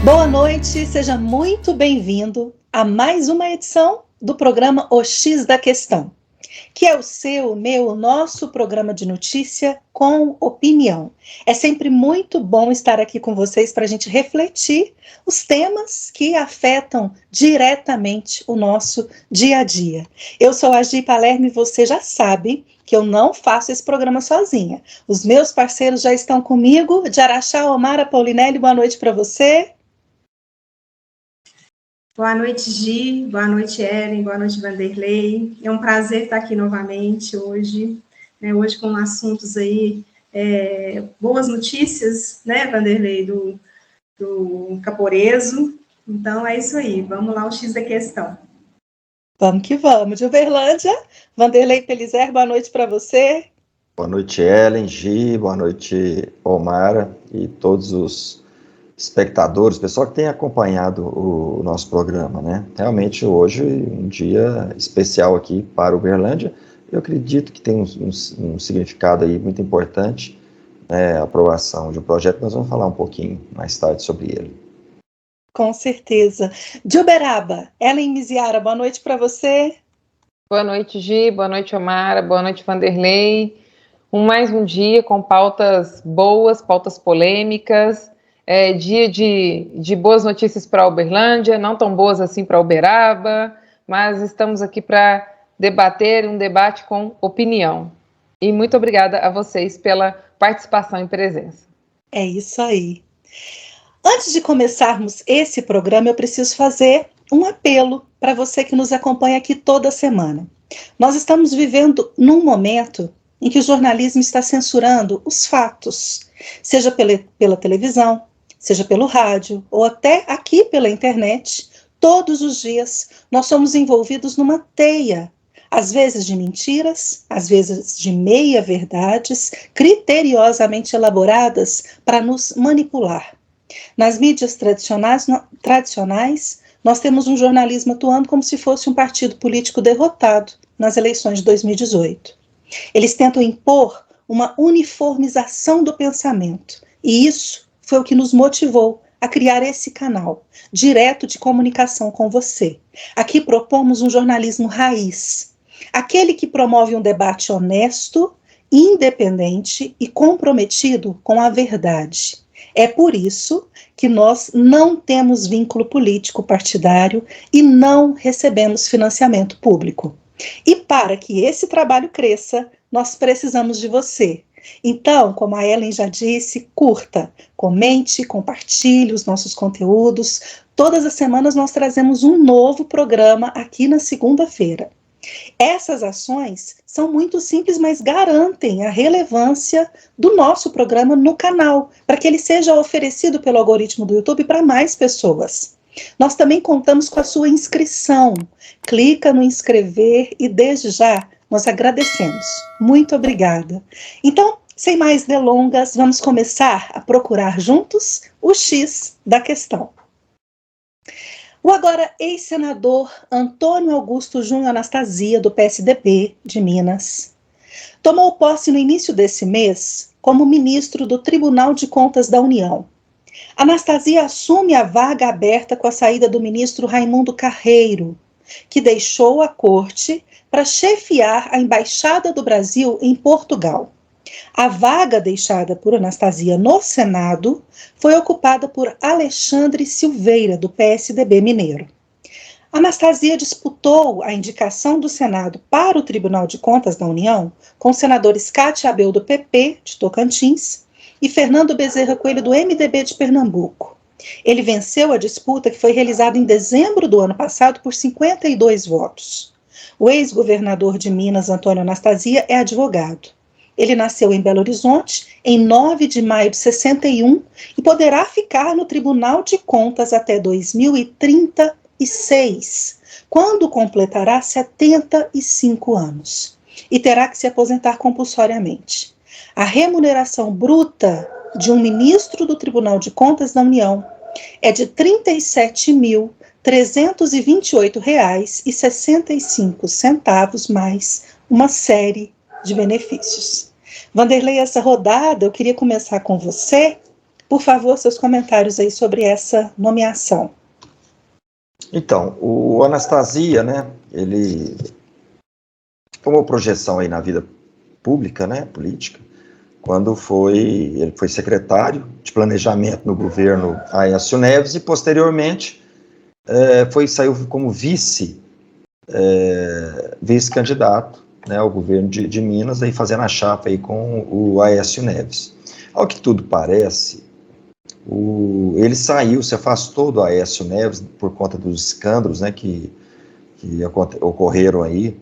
Boa noite, seja muito bem-vindo a mais uma edição do programa O X da Questão, que é o seu, o meu, o nosso programa de notícia com opinião. É sempre muito bom estar aqui com vocês para a gente refletir os temas que afetam diretamente o nosso dia a dia. Eu sou a Gi Palermo e você já sabe que eu não faço esse programa sozinha. Os meus parceiros já estão comigo, de Araxá, Omara Paulinelli, boa noite para você. Boa noite, Gi. Boa noite, Ellen. Boa noite, Vanderlei. É um prazer estar aqui novamente hoje, né? Hoje com assuntos aí, boas notícias, né, Vanderlei, do Caporeso. Então, é isso aí. Vamos lá, o X da questão. Vamos que vamos. De Uberlândia, Vanderlei Pelizer, boa noite para você. Boa noite, Ellen, Gi. Boa noite, Omara e todos os espectadores, pessoal que tem acompanhado o nosso programa, né? Realmente hoje um dia especial aqui para Uberlândia. Eu acredito que tem um significado aí muito importante, né? A aprovação de um projeto. Nós vamos falar um pouquinho mais tarde sobre ele. Com certeza. De Uberaba, Ellen Miziara, boa noite para você. Boa noite, Gi. Boa noite, Omara. Boa noite, Vanderlei. Mais um dia com pautas boas, pautas polêmicas. Dia de boas notícias para Uberlândia, não tão boas assim para Uberaba, mas estamos aqui para debater um debate com opinião. E muito obrigada a vocês pela participação e presença. É isso aí. Antes de começarmos esse programa, eu preciso fazer um apelo para você que nos acompanha aqui toda semana. Nós estamos vivendo num momento em que o jornalismo está censurando os fatos, seja pela televisão, seja pelo rádio ou até aqui pela internet. Todos os dias nós somos envolvidos numa teia, às vezes de mentiras, às vezes de meia-verdades, criteriosamente elaboradas para nos manipular. Nas mídias tradicionais, nós temos um jornalismo atuando como se fosse um partido político derrotado nas eleições de 2018. Eles tentam impor uma uniformização do pensamento, e isso foi o que nos motivou a criar esse canal direto de comunicação com você. Aqui propomos um jornalismo raiz, aquele que promove um debate honesto, independente e comprometido com a verdade. É por isso que nós não temos vínculo político partidário e não recebemos financiamento público. E para que esse trabalho cresça, nós precisamos de você. Então, como a Ellen já disse, curta, comente, compartilhe os nossos conteúdos. Todas as semanas nós trazemos um novo programa aqui na segunda-feira. Essas ações são muito simples, mas garantem a relevância do nosso programa no canal, para que ele seja oferecido pelo algoritmo do YouTube para mais pessoas. Nós também contamos com a sua inscrição. Clica no inscrever e desde já nós agradecemos. Muito obrigada. Então, sem mais delongas, vamos começar a procurar juntos o X da questão. O agora ex-senador Antônio Augusto Júnior Anastasia, do PSDB de Minas, tomou posse no início desse mês como ministro do Tribunal de Contas da União. Anastasia assume a vaga aberta com a saída do ministro Raimundo Carreiro, que deixou a corte para chefiar a Embaixada do Brasil em Portugal. A vaga deixada por Anastasia no Senado foi ocupada por Alexandre Silveira, do PSDB mineiro. Anastasia disputou a indicação do Senado para o Tribunal de Contas da União com os senadores Cátia Abreu, do PP, de Tocantins, e Fernando Bezerra Coelho, do MDB de Pernambuco. Ele venceu a disputa, que foi realizada em dezembro do ano passado, por 52 votos. O ex-governador de Minas, Antônio Anastasia, é advogado. Ele nasceu em Belo Horizonte em 9 de maio de 61 e poderá ficar no Tribunal de Contas até 2036, quando completará 75 anos, e terá que se aposentar compulsoriamente. A remuneração bruta de um ministro do Tribunal de Contas da União é de R$ 37.328,65, mais uma série de benefícios. Vanderlei, essa rodada eu queria começar com você, Por favor, seus comentários aí sobre essa nomeação. Então, o Anastasia, né, ele tomou projeção aí na vida pública, né, política, quando ele foi secretário de planejamento no governo Aécio Neves e, posteriormente, saiu como vice-candidato, né, ao governo de Minas, aí fazendo a chapa aí com o Aécio Neves. Ao que tudo parece, ele se afastou do Aécio Neves por conta dos escândalos, né, que ocorreram aí,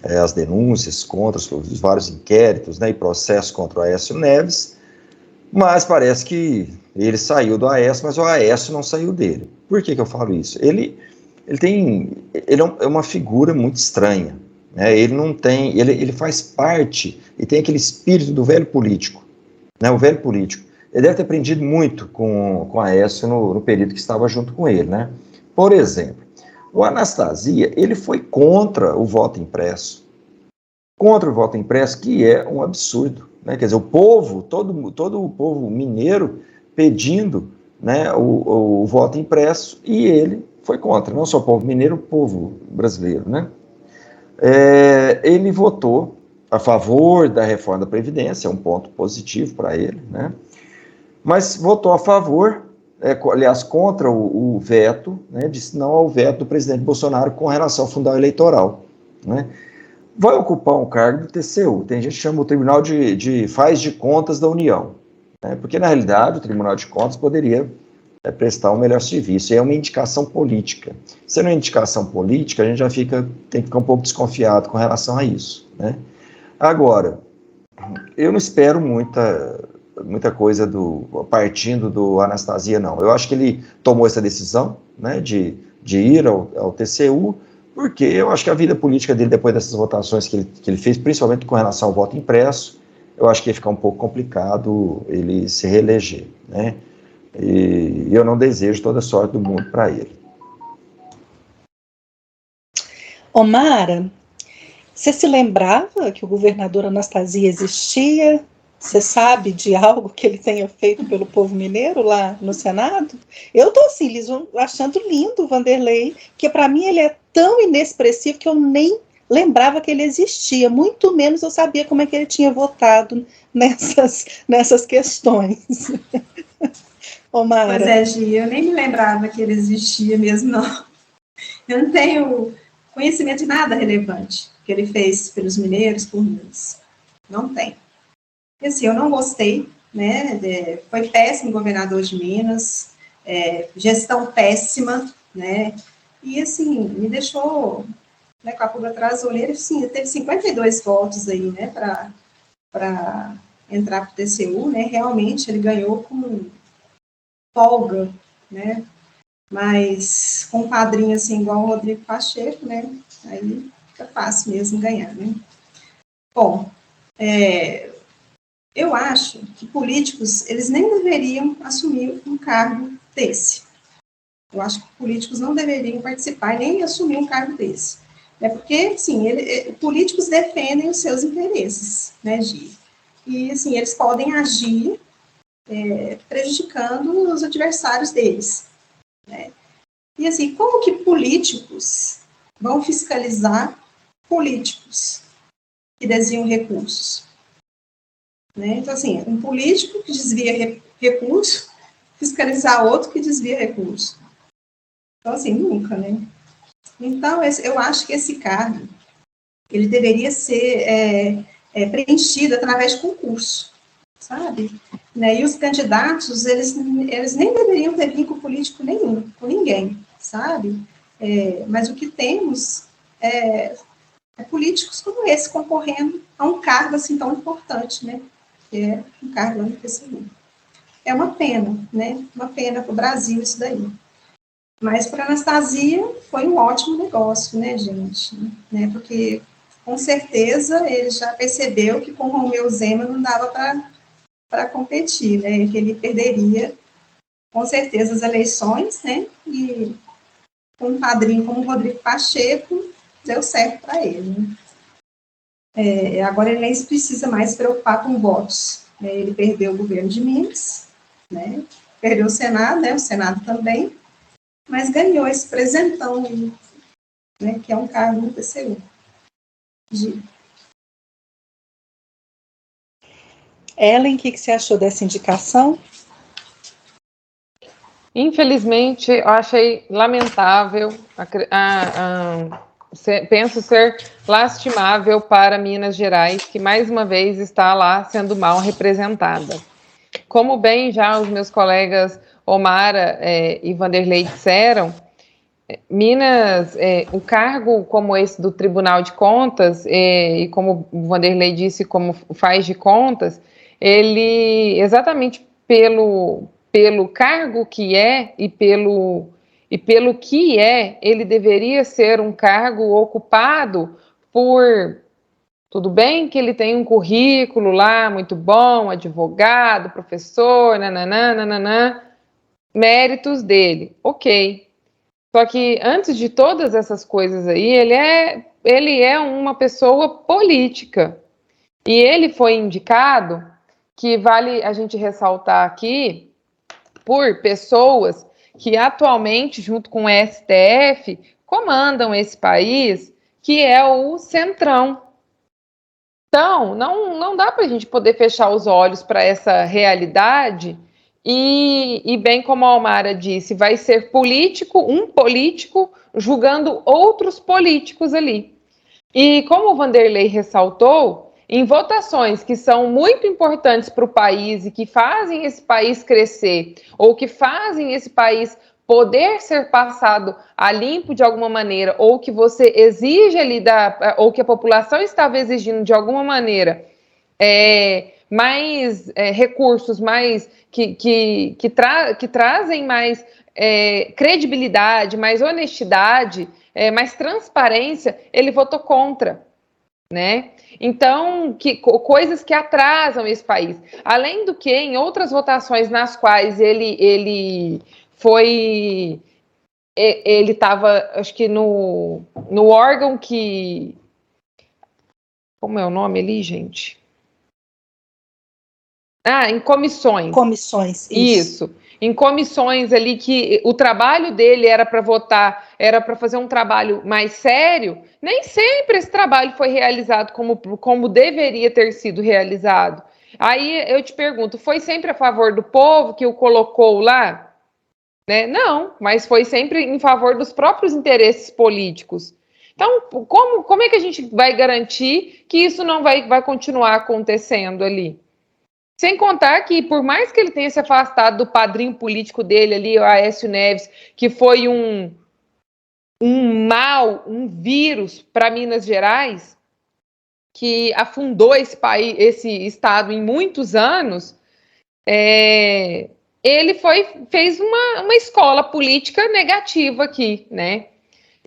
as denúncias contra os vários inquéritos, né, e processos contra o Aécio Neves, mas parece que ele saiu do Aécio, mas o Aécio não saiu dele. Por que eu falo isso? Ele é uma figura muito estranha, né? Ele faz parte e tem aquele espírito do velho político, né? O velho político. Ele deve ter aprendido muito com o Aécio no período que estava junto com ele, né? Por exemplo, o Anastasia, ele foi contra o voto impresso. Contra o voto impresso, que é um absurdo, né? Quer dizer, o povo, todo o povo mineiro pedindo, né, o voto impresso, e ele foi contra, não só o povo mineiro, o povo brasileiro, né? Ele votou a favor da reforma da Previdência, é um ponto positivo para ele, né? Mas votou a favor, aliás, contra o veto, né, disse não ao veto do presidente Bolsonaro com relação ao fundão eleitoral, né? Vai ocupar um cargo do TCU, tem gente que chama o Tribunal de Faz de Contas da União, né? Porque, na realidade, o Tribunal de Contas poderia prestar um melhor serviço, e é uma indicação política. Sendo uma indicação política, a gente tem que ficar um pouco desconfiado com relação a isso, né? Agora, eu não espero muita coisa partindo do Anastasia, não. Eu acho que ele tomou essa decisão, né, de ir ao TCU, porque eu acho que a vida política dele, depois dessas votações que ele fez, principalmente com relação ao voto impresso, eu acho que ia ficar um pouco complicado ele se reeleger, né? E eu não desejo toda a sorte do mundo para ele. Omara, você se lembrava que o governador Anastasia existia? Você sabe de algo que ele tenha feito pelo povo mineiro lá no Senado? Eu estou assim, achando lindo o Vanderlei, porque para mim ele é tão inexpressivo que eu nem lembrava que ele existia, muito menos eu sabia como é que ele tinha votado nessas questões. Omara. Pois é, Gi, eu nem me lembrava que ele existia mesmo, não. Eu não tenho conhecimento de nada relevante que ele fez pelos mineiros, por Minas. Não tem. E assim, eu não gostei, né? Foi péssimo governador de Minas, gestão péssima, né? E assim, me deixou, né, com a pulga atrás da orelha. Sim, teve 52 votos aí, né, para entrar para o TCU, né? Realmente ele ganhou com folga, né? Mas com um padrinho assim, igual o Rodrigo Pacheco, né? Aí fica fácil mesmo ganhar, né? Bom, eu acho que políticos, eles nem deveriam assumir um cargo desse. Eu acho que políticos não deveriam participar e nem assumir um cargo desse. Porque, sim, políticos defendem os seus interesses, né, Gi? E, assim, eles podem agir prejudicando os adversários deles, né? E, assim, como que políticos vão fiscalizar políticos que desviam recursos? Né? Então, assim, um político que desvia recurso, fiscalizar outro que desvia recurso. Então, assim, nunca, né? Então, eu acho que esse cargo, ele deveria ser preenchido através de concurso, sabe? Né? E os candidatos, eles nem deveriam ter vínculo político nenhum, com ninguém, sabe? Mas o que temos é políticos como esse concorrendo a um cargo assim tão importante, né? Que é um cargo no TCU. É uma pena, né? Uma pena para o Brasil isso daí. Mas para a Anastasia foi um ótimo negócio, né, gente? Né? Porque, com certeza, ele já percebeu que com o Romeu Zema não dava para competir, né? Que ele perderia, com certeza, as eleições, né? E com um padrinho como o Rodrigo Pacheco, deu certo para ele, né? Agora ele nem precisa mais se preocupar com votos, né? Ele perdeu o governo de Minas, né? Perdeu o Senado, né? O Senado também, mas ganhou esse presentão aí, né? Que é um cargo no TCU. Ellen, o que você achou dessa indicação? Infelizmente, eu achei lamentável, penso ser lastimável para Minas Gerais, que mais uma vez está lá sendo mal representada. Como bem já os meus colegas Omara e Vanderlei disseram, Minas, o cargo como esse do Tribunal de Contas, e como o Vanderlei disse, como faz de contas, ele, exatamente pelo cargo que é e pelo que é, ele deveria ser um cargo ocupado por... Tudo bem que ele tem um currículo lá muito bom, advogado, professor, nananã, méritos dele, ok. Só que antes de todas essas coisas aí, ele é uma pessoa política. E ele foi indicado, que vale a gente ressaltar aqui, por pessoas que atualmente, junto com o STF, comandam esse país, que é o Centrão. Então, não dá para a gente poder fechar os olhos para essa realidade e bem como a Almara disse, vai ser um político julgando outros políticos ali. E como o Vanderlei ressaltou, em votações que são muito importantes para o país e que fazem esse país crescer, ou que fazem esse país poder ser passado a limpo de alguma maneira, ou que você exige ali, ou que a população estava exigindo de alguma maneira, mais recursos, mais que trazem mais credibilidade, mais honestidade, mais transparência, ele votou contra, né? Então, coisas que atrasam esse país. Além do que, em outras votações nas quais ele estava, acho que no órgão que... Como é o nome ali, gente? Em comissões. Comissões, isso. Em comissões ali que o trabalho dele era para votar, era para fazer um trabalho mais sério, nem sempre esse trabalho foi realizado como deveria ter sido realizado. Aí eu te pergunto, foi sempre a favor do povo que o colocou lá? Né? Não, mas foi sempre em favor dos próprios interesses políticos. Então, como é que a gente vai garantir que isso não vai continuar acontecendo ali? Sem contar que, por mais que ele tenha se afastado do padrinho político dele ali, o Aécio Neves, que foi um mal, um vírus para Minas Gerais, que afundou esse estado em muitos anos, ele fez uma escola política negativa aqui, né?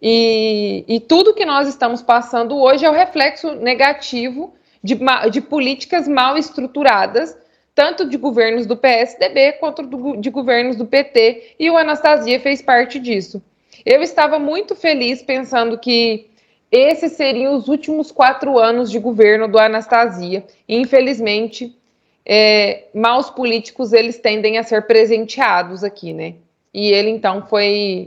E tudo que nós estamos passando hoje é o reflexo negativo de políticas mal estruturadas, tanto de governos do PSDB quanto de governos do PT, e o Anastasia fez parte disso. Eu estava muito feliz pensando que esses seriam os últimos 4 anos de governo do Anastasia. Infelizmente, maus políticos, eles tendem a ser presenteados aqui, né? E ele, então,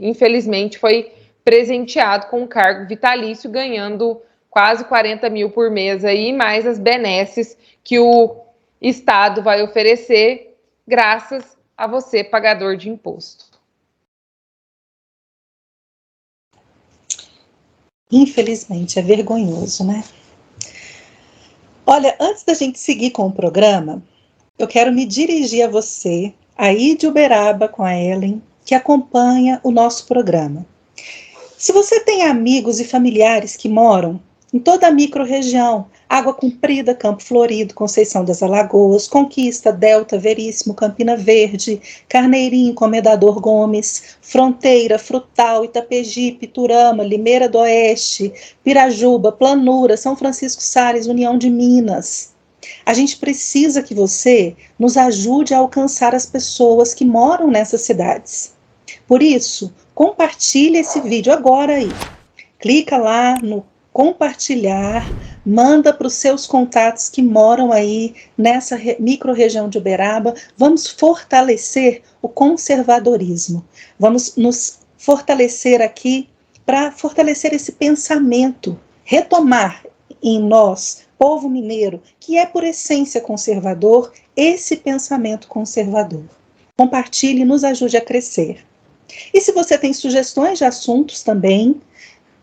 infelizmente, foi presenteado com um cargo vitalício, ganhando quase 40 mil por mês aí, mais as benesses que o Estado vai oferecer, graças a você, pagador de imposto. Infelizmente, é vergonhoso, né? Olha, antes da gente seguir com o programa, eu quero me dirigir a você, aí de Uberaba, com a Ellen, que acompanha o nosso programa. Se você tem amigos e familiares que moram em toda a microrregião, Água Comprida, Campo Florido, Conceição das Alagoas, Conquista, Delta, Veríssimo, Campina Verde, Carneirinho, Comendador Gomes, Fronteira, Frutal, Itapeji, Piturama, Limeira do Oeste, Pirajuba, Planura, São Francisco Sales, União de Minas. A gente precisa que você nos ajude a alcançar as pessoas que moram nessas cidades. Por isso, compartilhe esse vídeo agora aí. Clica lá no compartilhar, manda para os seus contatos que moram aí nessa micro-região de Uberaba. Vamos fortalecer o conservadorismo, vamos nos fortalecer aqui para fortalecer esse pensamento, retomar em nós, povo mineiro, que é por essência conservador, esse pensamento conservador. Compartilhe e nos ajude a crescer. E se você tem sugestões de assuntos também,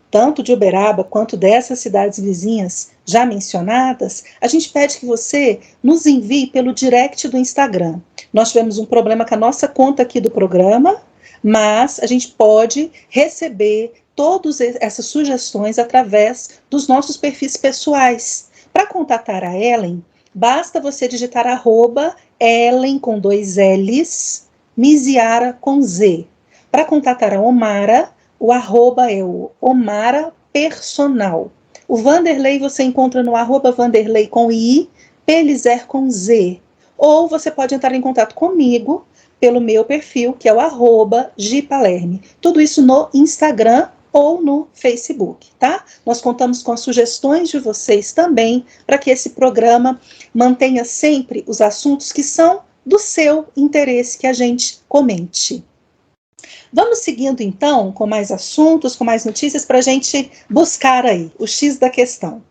tanto de Uberaba quanto dessas cidades vizinhas já mencionadas, a gente pede que você nos envie pelo direct do Instagram. Nós tivemos um problema com a nossa conta aqui do programa, mas a gente pode receber todas essas sugestões através dos nossos perfis pessoais. Para contatar a Ellen, basta você digitar @Ellen com 2 L's, Miziara com Z. Para contatar a Omara, o arroba é o Omara Personal. O Vanderlei você encontra no @Vanderlei com I, Pelizer com Z. Ou você pode entrar em contato comigo pelo meu perfil, que é o @Gipalerme. Tudo isso no Instagram ou no Facebook, tá? Nós contamos com as sugestões de vocês também, para que esse programa mantenha sempre os assuntos que são do seu interesse, que a gente comente. Vamos seguindo, então, com mais assuntos, com mais notícias, para a gente buscar aí o X da questão.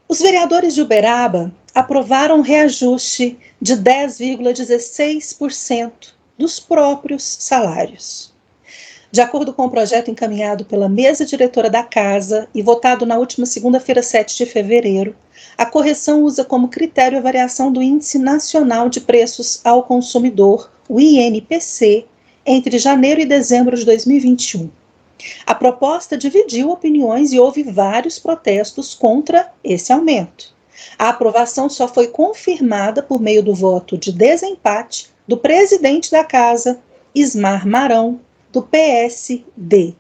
Os vereadores de Uberaba aprovaram um reajuste de 10,16% dos próprios salários. De acordo com o projeto encaminhado pela mesa diretora da Casa e votado na última segunda-feira, 7 de fevereiro, a correção usa como critério a variação do Índice Nacional de Preços ao Consumidor, o INPC, entre janeiro e dezembro de 2021. A proposta dividiu opiniões e houve vários protestos contra esse aumento. A aprovação só foi confirmada por meio do voto de desempate do presidente da Casa, Ismar Marão, do PSD.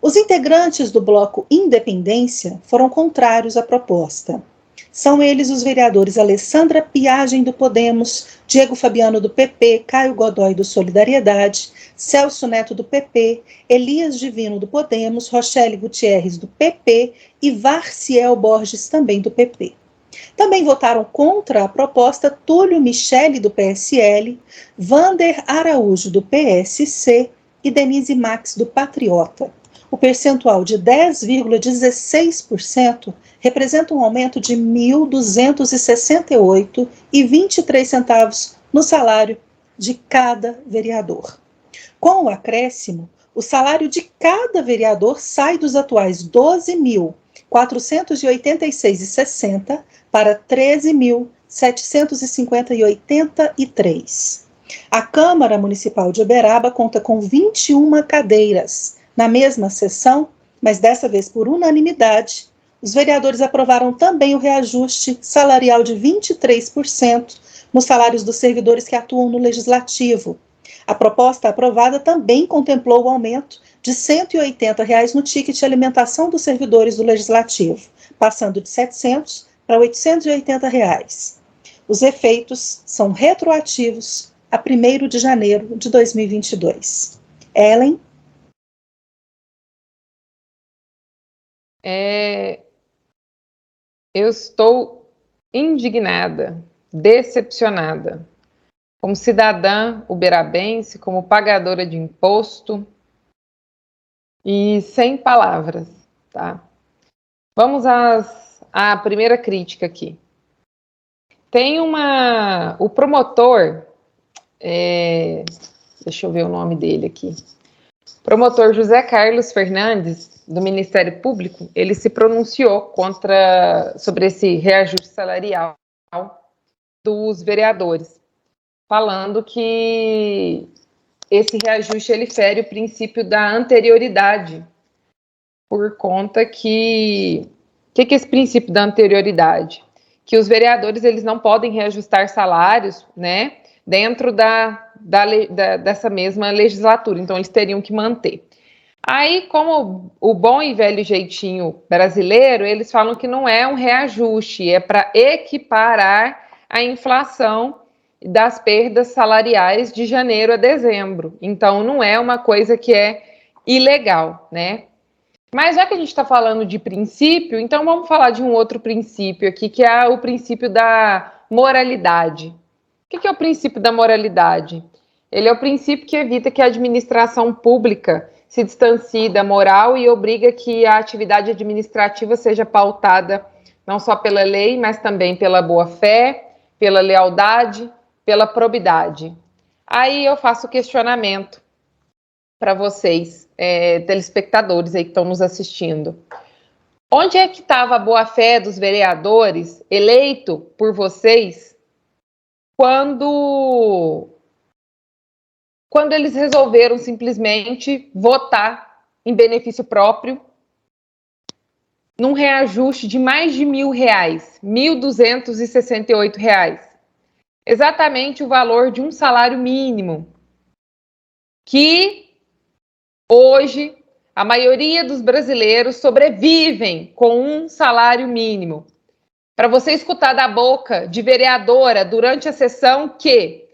Os integrantes do bloco Independência foram contrários à proposta. São eles os vereadores Alessandra Piagem, do Podemos, Diego Fabiano, do PP, Caio Godoy, do Solidariedade, Celso Neto, do PP, Elias Divino, do Podemos, Rochelle Gutierrez, do PP e Varciel Borges, também do PP. Também votaram contra a proposta Túlio Michele, do PSL, Vander Araújo, do PSC e Denise Max, do Patriota. O percentual de 10,16% representa um aumento de R$ 1.268,23 no salário de cada vereador. Com o acréscimo, o salário de cada vereador sai dos atuais R$ 12.486,60 para R$ 13.750,83. A Câmara Municipal de Uberaba conta com 21 cadeiras. Na mesma sessão, mas dessa vez por unanimidade, os vereadores aprovaram também o reajuste salarial de 23% nos salários dos servidores que atuam no Legislativo. A proposta aprovada também contemplou o aumento de R$ 180 no ticket de alimentação dos servidores do Legislativo, passando de R$ 700 para R$ 880. Os efeitos são retroativos a 1º de janeiro de 2022. Ellen? Eu estou indignada, decepcionada, como cidadã uberabense, como pagadora de imposto e sem palavras, tá? Vamos à primeira crítica aqui. Tem o promotor, deixa eu ver o nome dele aqui, promotor José Carlos Fernandes, do Ministério Público, ele se pronunciou sobre esse reajuste salarial dos vereadores, falando que esse reajuste ele fere o princípio da anterioridade, por conta que é esse princípio da anterioridade? Que os vereadores eles não podem reajustar salários, né, dentro dessa mesma legislatura, então eles teriam que manter. Aí, como o bom e velho jeitinho brasileiro, eles falam que não é um reajuste, é para equiparar a inflação das perdas salariais de janeiro a dezembro. Então, não é uma coisa que é ilegal, né? Mas já que a gente está falando de princípio, então vamos falar de um outro princípio aqui, que é o princípio da moralidade. O que é o princípio da moralidade? Ele é o princípio que evita que a administração pública se distancie da moral e obriga que a atividade administrativa seja pautada não só pela lei, mas também pela boa-fé, pela lealdade, pela probidade. Aí eu faço o questionamento para vocês, telespectadores aí que estão nos assistindo. Onde é que estava a boa-fé dos vereadores eleito por vocês quando eles resolveram simplesmente votar em benefício próprio num reajuste de mais de R$1.000, R$1.268, exatamente o valor de um salário mínimo, que hoje a maioria dos brasileiros sobrevivem com um salário mínimo. Para você escutar da boca de vereadora durante a sessão que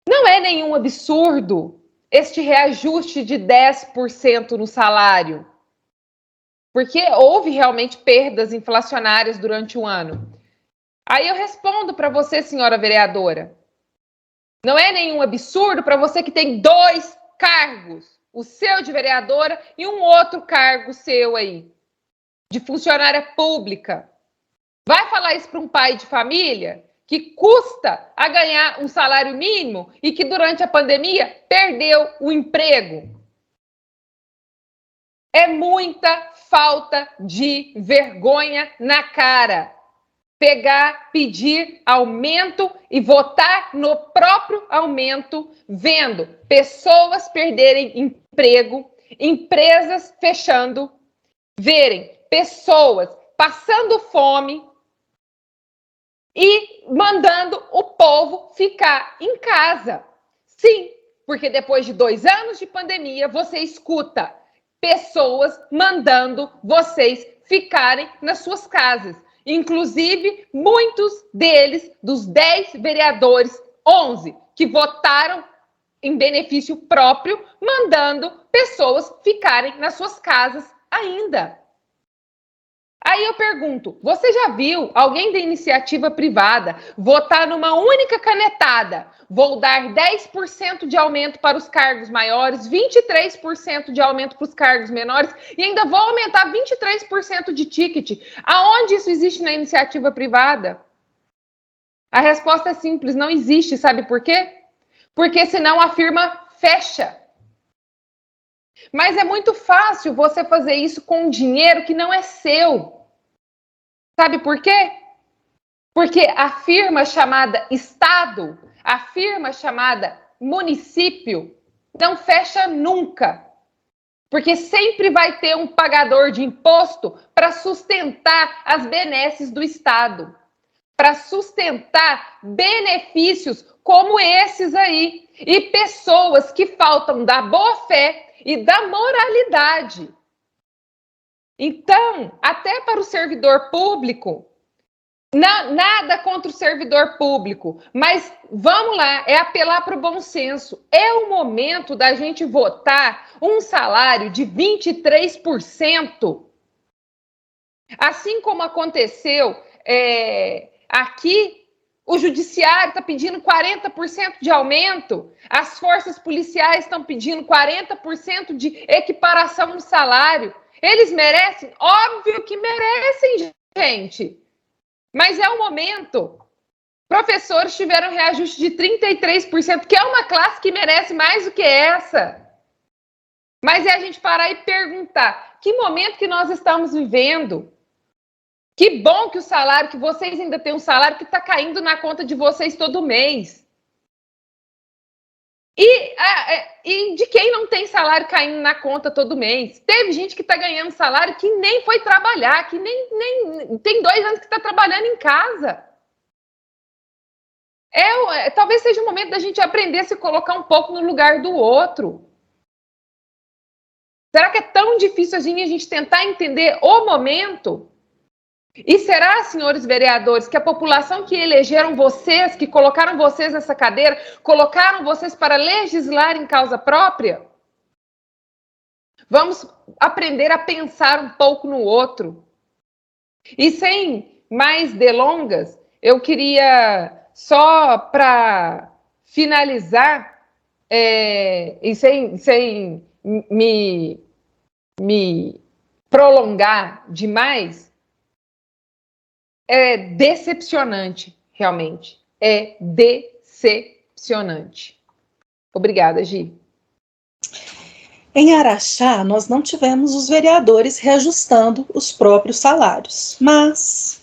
não é nenhum absurdo este reajuste de 10% no salário, porque houve realmente perdas inflacionárias durante o ano. Aí eu respondo para você, senhora vereadora, não é nenhum absurdo para você que tem 2 cargos, o seu de vereadora e um outro cargo seu aí, de funcionária pública. Vai falar isso para um pai de família que custa a ganhar um salário mínimo e que durante a pandemia perdeu o emprego? É muita falta de vergonha na cara. Pegar, pedir aumento e votar no próprio aumento, vendo pessoas perderem emprego, empresas fechando, verem pessoas passando fome e mandando o povo ficar em casa. Sim, porque depois de 2 anos de pandemia, você escuta pessoas mandando vocês ficarem nas suas casas. Inclusive, muitos deles, dos 10 vereadores, 11 que votaram em benefício próprio, mandando pessoas ficarem nas suas casas ainda. Aí eu pergunto, você já viu alguém da iniciativa privada votar numa única canetada? Vou dar 10% de aumento para os cargos maiores, 23% de aumento para os cargos menores e ainda vou aumentar 23% de ticket. Aonde isso existe na iniciativa privada? A resposta é simples, não existe. Sabe por quê? Porque senão a firma fecha. Mas é muito fácil você fazer isso com um dinheiro que não é seu. Sabe por quê? Porque a firma chamada Estado, a firma chamada município, não fecha nunca. Porque sempre vai ter um pagador de imposto para sustentar as benesses do Estado, para sustentar benefícios como esses aí, e pessoas que faltam da boa-fé e da moralidade. Então, até para o servidor público, nada contra o servidor público, mas vamos lá, é apelar para o bom senso. É o momento da gente votar um salário de 23%. Assim como aconteceu aqui, o judiciário está pedindo 40% de aumento, as forças policiais estão pedindo 40% de equiparação no salário. Eles merecem? Óbvio que merecem, gente. Mas é o momento. Professores tiveram reajuste de 33%, que é uma classe que merece mais do que essa. Mas é a gente parar e perguntar, que momento que nós estamos vivendo? Que bom que o salário, que vocês ainda têm um salário que está caindo na conta de vocês todo mês. E de quem não tem salário caindo na conta todo mês? Teve gente que está ganhando salário que nem foi trabalhar, que nem tem 2 anos que está trabalhando em casa. Talvez seja o momento da gente aprender a se colocar um pouco no lugar do outro. Será que é tão difícil a gente tentar entender o momento? E será, senhores vereadores, que a população que elegeram vocês, que colocaram vocês nessa cadeira, colocaram vocês para legislar em causa própria? Vamos aprender a pensar um pouco no outro. E sem mais delongas, eu queria, só para finalizar, e sem me prolongar demais, é decepcionante, realmente. É decepcionante. Obrigada, Gi. Em Araxá, nós não tivemos os vereadores reajustando os próprios salários, mas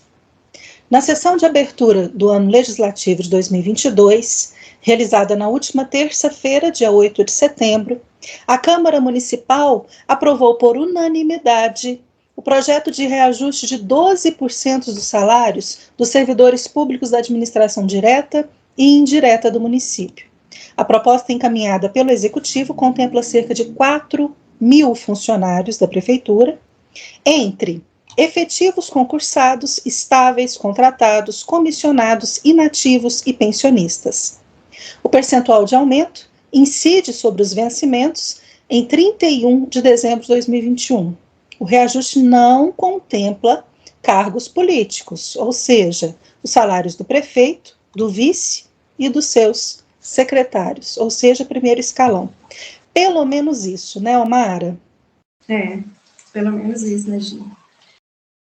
na sessão de abertura do ano legislativo de 2022, realizada na última terça-feira, dia 8 de setembro, a Câmara Municipal aprovou por unanimidade o projeto de reajuste de 12% dos salários dos servidores públicos da administração direta e indireta do município. A proposta encaminhada pelo Executivo contempla cerca de 4.000 funcionários da Prefeitura, entre efetivos concursados, estáveis, contratados, comissionados, inativos e pensionistas. O percentual de aumento incide sobre os vencimentos em 31 de dezembro de 2021. O reajuste não contempla cargos políticos, ou seja, os salários do prefeito, do vice e dos seus secretários, ou seja, primeiro escalão. Pelo menos isso, né, Omara? Pelo menos isso, né, Gi?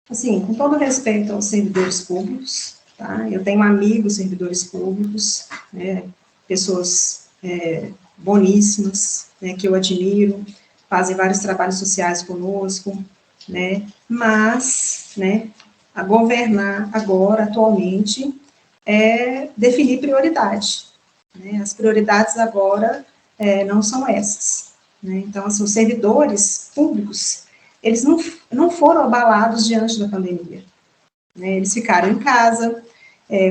Assim, com todo respeito aos servidores públicos, tá? Eu tenho amigos servidores públicos, né, pessoas boníssimas, né, que eu admiro, fazem vários trabalhos sociais conosco, né, mas, né, a governar agora, atualmente, é definir prioridade, né, as prioridades agora não são essas, né, então, assim, os servidores públicos, eles não foram abalados diante da pandemia, né, eles ficaram em casa,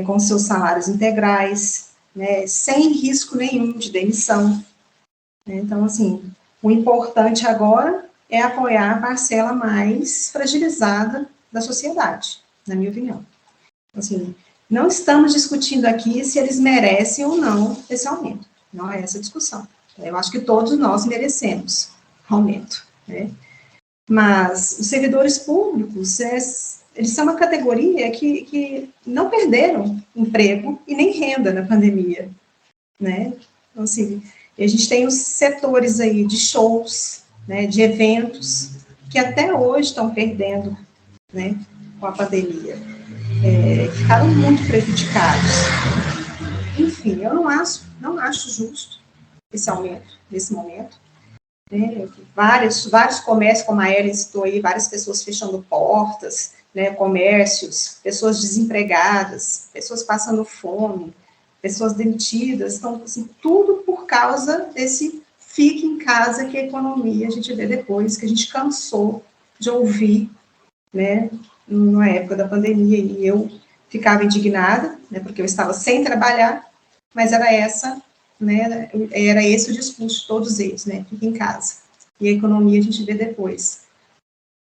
com seus salários integrais, né, sem risco nenhum de demissão, né, então, assim, o importante agora é apoiar a parcela mais fragilizada da sociedade, na minha opinião. Assim, não estamos discutindo aqui se eles merecem ou não esse aumento, não é essa a discussão. Eu acho que todos nós merecemos aumento, né? Mas os servidores públicos, eles são uma categoria que não perderam emprego e nem renda na pandemia, né? Então, assim, a gente tem os setores aí de shows, né, de eventos, que até hoje estão perdendo, né, com a pandemia. Ficaram muito prejudicados. Enfim, eu não acho justo esse aumento, nesse momento. Né, vários comércios, como a Ellen citou aí, várias pessoas fechando portas, né, comércios, pessoas desempregadas, pessoas passando fome, pessoas demitidas, então, assim, tudo por causa desse fique em casa, que a economia, a gente vê depois, que a gente cansou de ouvir, né, na época da pandemia, e eu ficava indignada, né, porque eu estava sem trabalhar, mas era esse o discurso de todos eles, né, fique em casa, e a economia a gente vê depois.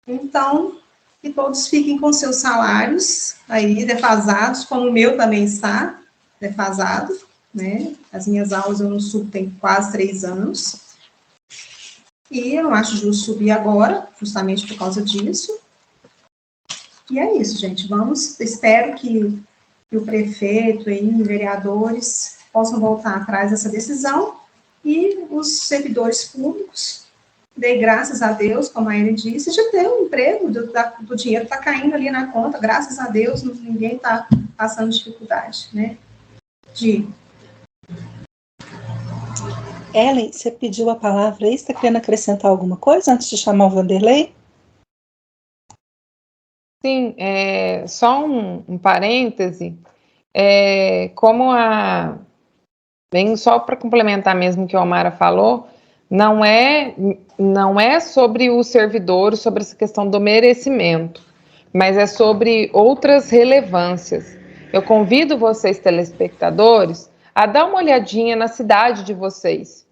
Então, que todos fiquem com seus salários aí defasados, como o meu também está defasado, né, as minhas aulas eu não subo tem quase 3 anos, e eu não acho justo subir agora, justamente por causa disso, e é isso, gente, espero que o prefeito e vereadores possam voltar atrás dessa decisão, e os servidores públicos dê graças a Deus, como a Ellen disse, de ter um emprego, do dinheiro está caindo ali na conta, graças a Deus, ninguém está passando dificuldade, né? Ellen, você pediu a palavra aí, está querendo acrescentar alguma coisa antes de chamar o Vanderlei? Sim, só um parêntese, bem, só para complementar mesmo o que a Omara falou, não é sobre o servidor, sobre essa questão do merecimento, mas é sobre outras relevâncias. Eu convido vocês, telespectadores, a dar uma olhadinha na cidade de vocês.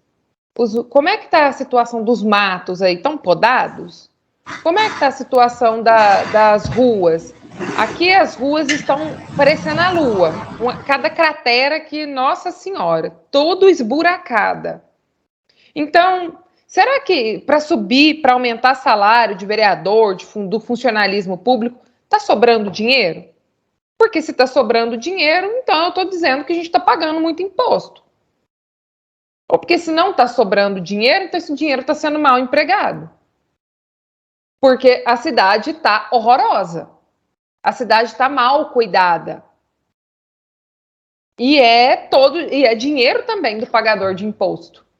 Como é que está a situação dos matos aí? Estão podados? Como é que está a situação das ruas? Aqui as ruas estão parecendo a lua. Cada cratera que, nossa senhora, todo esburacada. Então, Será que para subir, para aumentar salário de vereador, do funcionalismo público, está sobrando dinheiro? Porque se está sobrando dinheiro, então eu estou dizendo que a gente está pagando muito imposto. Ou porque se não está sobrando dinheiro, então esse dinheiro está sendo mal empregado. Porque a cidade está horrorosa. A cidade está mal cuidada. E é dinheiro também do pagador de imposto.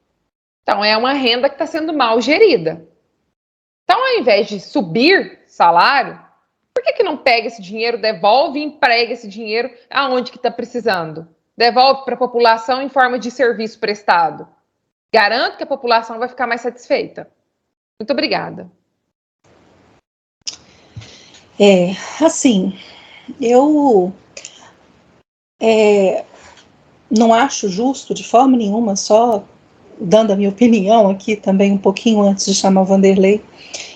Então, é uma renda que está sendo mal gerida. Então, ao invés de subir salário, por que não pega esse dinheiro, devolve e emprega esse dinheiro aonde que está precisando? Devolve para a população em forma de serviço prestado. Garanto que a população vai ficar mais satisfeita. Muito obrigada. Assim, eu não acho justo de forma nenhuma, só dando a minha opinião aqui também um pouquinho antes de chamar o Vanderlei,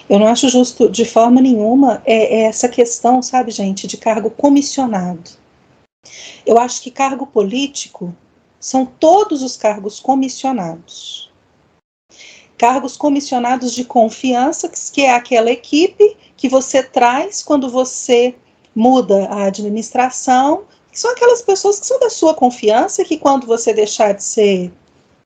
eu não acho justo de forma nenhuma essa questão, sabe, gente, de cargo comissionado. Eu acho que cargo político são todos os cargos comissionados. Cargos comissionados de confiança, que é aquela equipe que você traz quando você muda a administração, que são aquelas pessoas que são da sua confiança, que quando você deixar de ser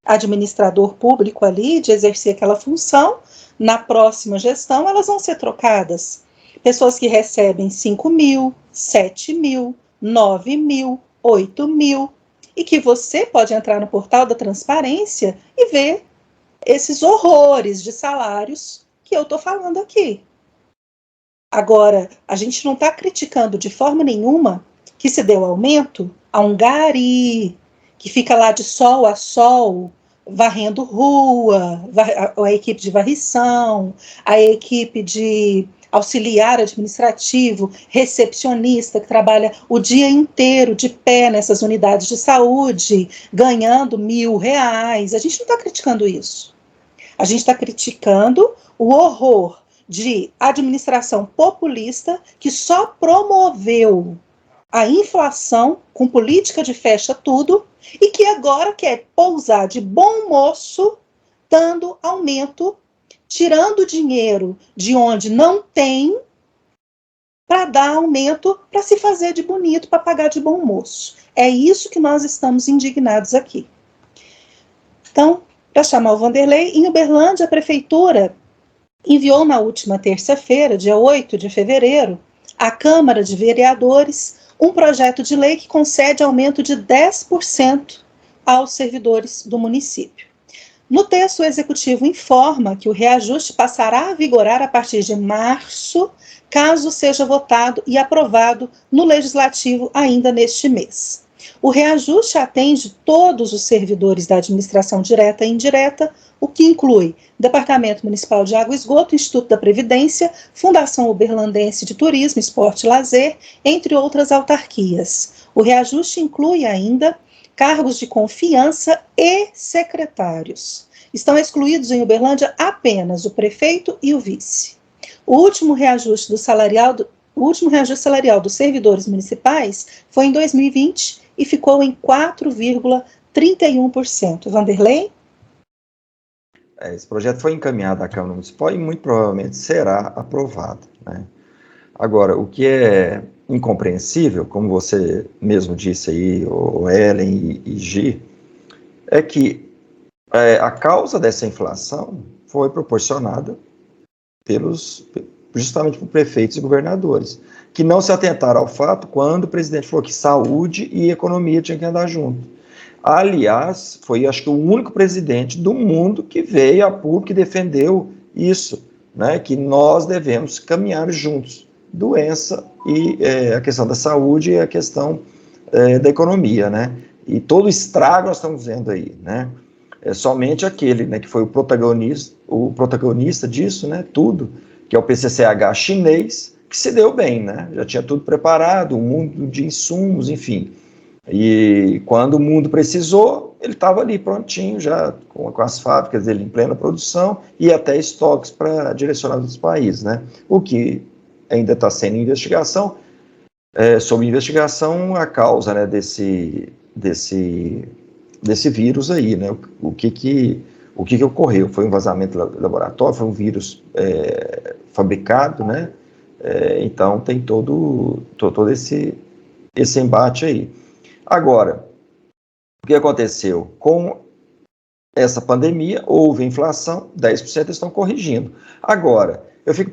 administrador público ali, de exercer aquela função, na próxima gestão elas vão ser trocadas. Pessoas que recebem 5 mil, 7 mil, 9 mil, 8 mil, e que você pode entrar no portal da transparência e ver esses horrores de salários que eu estou falando aqui. Agora, a gente não está criticando de forma nenhuma que se deu aumento a um gari, que fica lá de sol a sol, varrendo rua, a equipe de varrição, a equipe de auxiliar administrativo, recepcionista, que trabalha o dia inteiro de pé nessas unidades de saúde, ganhando R$1.000. A gente não está criticando isso. A gente está criticando o horror de administração populista que só promoveu a inflação com política de fecha tudo e que agora quer pousar de bom moço, dando aumento, tirando dinheiro de onde não tem, para dar aumento, para se fazer de bonito, para pagar de bom moço. É isso que nós estamos indignados aqui. Então, para chamar o Vanderlei, em Uberlândia, a prefeitura enviou na última terça-feira, dia 8 de fevereiro, à Câmara de Vereadores um projeto de lei que concede aumento de 10% aos servidores do município. No texto, o Executivo informa que o reajuste passará a vigorar a partir de março, caso seja votado e aprovado no Legislativo ainda neste mês. O reajuste atende todos os servidores da administração direta e indireta, o que inclui Departamento Municipal de Água e Esgoto, Instituto da Previdência, Fundação Uberlandense de Turismo, Esporte e Lazer, entre outras autarquias. O reajuste inclui ainda cargos de confiança e secretários. Estão excluídos em Uberlândia apenas o prefeito e o vice. O último reajuste salarial dos servidores municipais foi em 2020 e ficou em 4,31%. Vanderlei? Esse projeto foi encaminhado à Câmara Municipal e muito provavelmente será aprovado, né? Agora, o que é incompreensível, como você mesmo disse aí, o Ellen e Gi, é que a causa dessa inflação foi proporcionada justamente por prefeitos e governadores, que não se atentaram ao fato quando o presidente falou que saúde e economia tinham que andar junto. Aliás, foi, acho que, o único presidente do mundo que veio a público e defendeu isso, né, que nós devemos caminhar juntos, doença e a questão da saúde e a questão da economia, né, e todo o estrago nós estamos vendo aí, né, somente aquele, né, que foi o protagonista disso, né, tudo, que é o PCCH chinês, que se deu bem, né, já tinha tudo preparado, um mundo de insumos, enfim. E quando o mundo precisou, ele estava ali prontinho, já com as fábricas dele em plena produção e até estoques para direcionar os países, né? O que ainda está sendo investigação, sob investigação a causa, né, desse vírus aí, né? O que o que ocorreu? Foi um vazamento laboratório, foi um vírus fabricado, né? Então tem todo esse embate aí. Agora, o que aconteceu? Com essa pandemia, houve inflação, 10% estão corrigindo. Agora, eu fico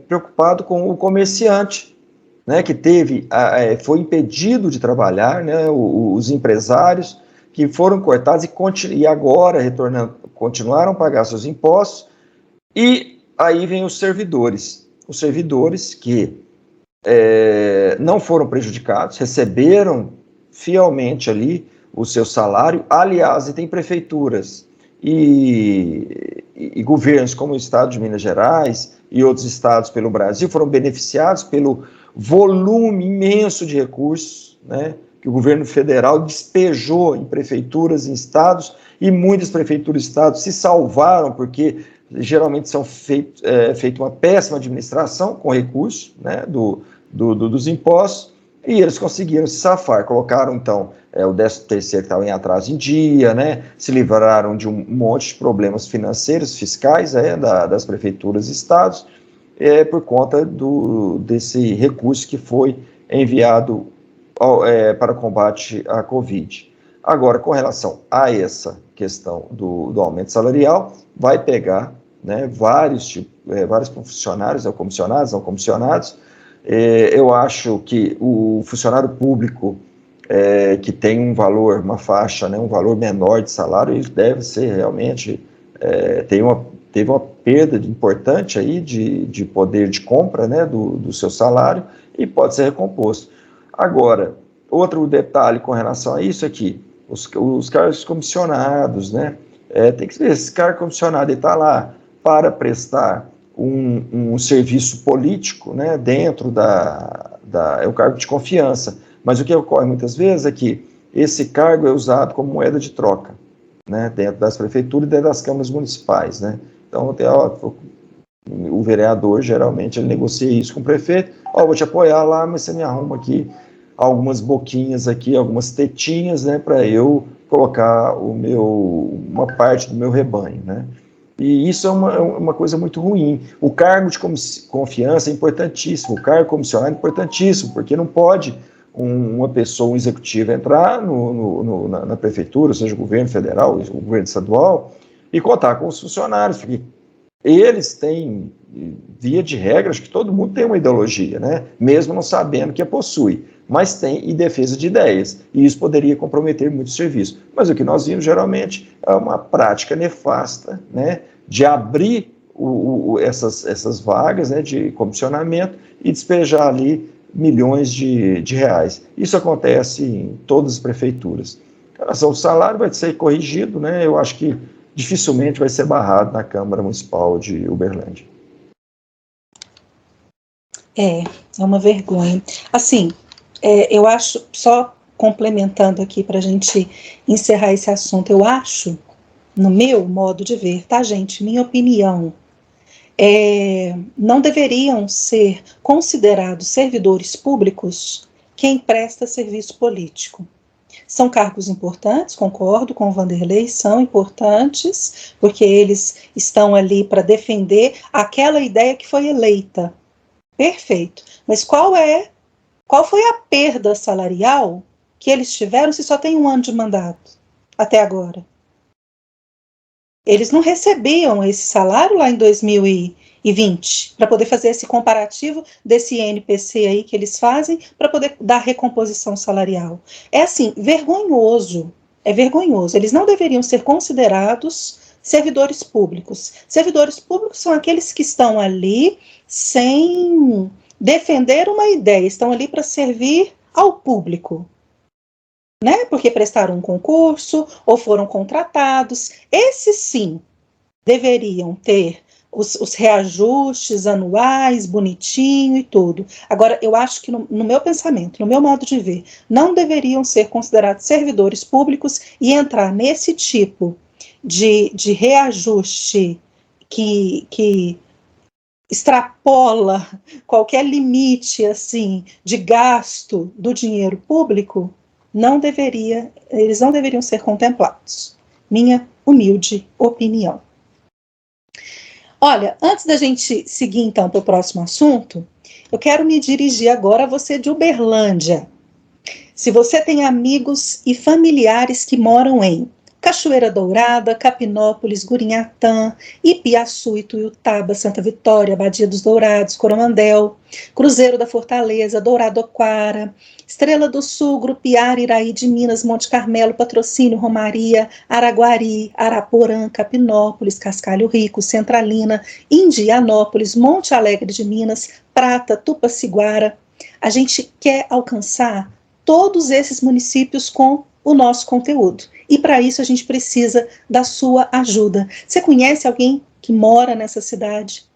preocupado com o comerciante, né, que foi impedido de trabalhar, né, os empresários que foram cortados e agora, retornando, continuaram a pagar seus impostos, e aí vem os servidores que não foram prejudicados, receberam fielmente ali o seu salário. Aliás, e tem prefeituras e governos como o estado de Minas Gerais e outros estados pelo Brasil foram beneficiados pelo volume imenso de recursos, né, que o governo federal despejou em prefeituras, em estados, e muitas prefeituras e estados se salvaram porque geralmente são feita uma péssima administração com recursos, né, dos impostos, e eles conseguiram se safar, colocaram então o 13º que estava em atraso em dia, né, se livraram de um monte de problemas financeiros, fiscais, das prefeituras e estados, por conta desse recurso que foi enviado para combate à Covid. Agora, com relação a essa questão do aumento salarial, vai pegar, né, vários funcionários, comissionados, não comissionados. Eu acho que o funcionário público que tem um valor, uma faixa, né, um valor menor de salário, ele deve ser realmente, teve uma perda importante aí de poder de compra, né, do seu salário, e pode ser recomposto. Agora, outro detalhe com relação a isso é que os cargos comissionados, né, tem que ver, esse cargo comissionado está lá para prestar um serviço político, né, dentro é o cargo de confiança, mas o que ocorre muitas vezes é que esse cargo é usado como moeda de troca, né, dentro das prefeituras e dentro das câmaras municipais, né. Então, o vereador, geralmente, ele negocia isso com o prefeito. Vou te apoiar lá, mas você me arruma aqui algumas boquinhas aqui, algumas tetinhas, né, para eu colocar uma parte do meu rebanho, né. E isso é uma coisa muito ruim. O cargo de confiança é importantíssimo, o cargo comissionado é importantíssimo, porque não pode uma pessoa, um executivo, entrar na prefeitura, seja o governo federal, o governo estadual, e contar com os funcionários, porque eles têm, via de regra, acho que todo mundo tem uma ideologia, né? Mesmo não sabendo que a possui, mas tem em defesa de ideias, e isso poderia comprometer muito o serviço. Mas o que nós vimos, geralmente, é uma prática nefasta, né, de abrir essas vagas, né, de comissionamento e despejar ali milhões de reais. Isso acontece em todas as prefeituras. Em relação ao salário, vai ser corrigido, né? Eu acho que dificilmente vai ser barrado na Câmara Municipal de Uberlândia. É uma vergonha. Assim, eu acho, só complementando aqui para a gente encerrar esse assunto, eu acho, no meu modo de ver, tá, gente, minha opinião, não deveriam ser considerados servidores públicos quem presta serviço político. São cargos importantes, concordo com o Vanderlei, são importantes, porque eles estão ali para defender aquela ideia que foi eleita. Perfeito. Mas qual foi a perda salarial que eles tiveram se só tem 1 ano de mandato até agora? Eles não recebiam esse salário lá em 2020 para poder fazer esse comparativo desse INPC aí que eles fazem para poder dar recomposição salarial. É assim, vergonhoso, é vergonhoso. Eles não deveriam ser considerados servidores públicos. Servidores públicos são aqueles que estão ali sem defender uma ideia, estão ali para servir ao público, né? Porque prestaram um concurso ou foram contratados. Esses sim deveriam ter os reajustes anuais, bonitinho e tudo. Agora, eu acho que no meu pensamento, no meu modo de ver, não deveriam ser considerados servidores públicos e entrar nesse tipo de reajuste que extrapola qualquer limite assim de gasto do dinheiro público. Eles não deveriam ser contemplados. minha humilde opinião. Olha, antes da gente seguir então para o próximo assunto, eu quero me dirigir agora a você de Uberlândia. Se você tem amigos e familiares que moram em Cachoeira Dourada, Capinópolis, Gurinhatã, Ipiaçu, Ituiutaba, Santa Vitória, Badia dos Dourados, Coromandel, Cruzeiro da Fortaleza, Douradoquara, Estrela do Sul, Grupiara, Iraí de Minas, Monte Carmelo, Patrocínio, Romaria, Araguari, Araporã, Capinópolis, Cascalho Rico, Centralina, Indianópolis, Monte Alegre de Minas, Prata, Tupaciguara. A gente quer alcançar todos esses municípios com o nosso conteúdo. E para isso a gente precisa da sua ajuda. Você conhece alguém que mora nessas cidades?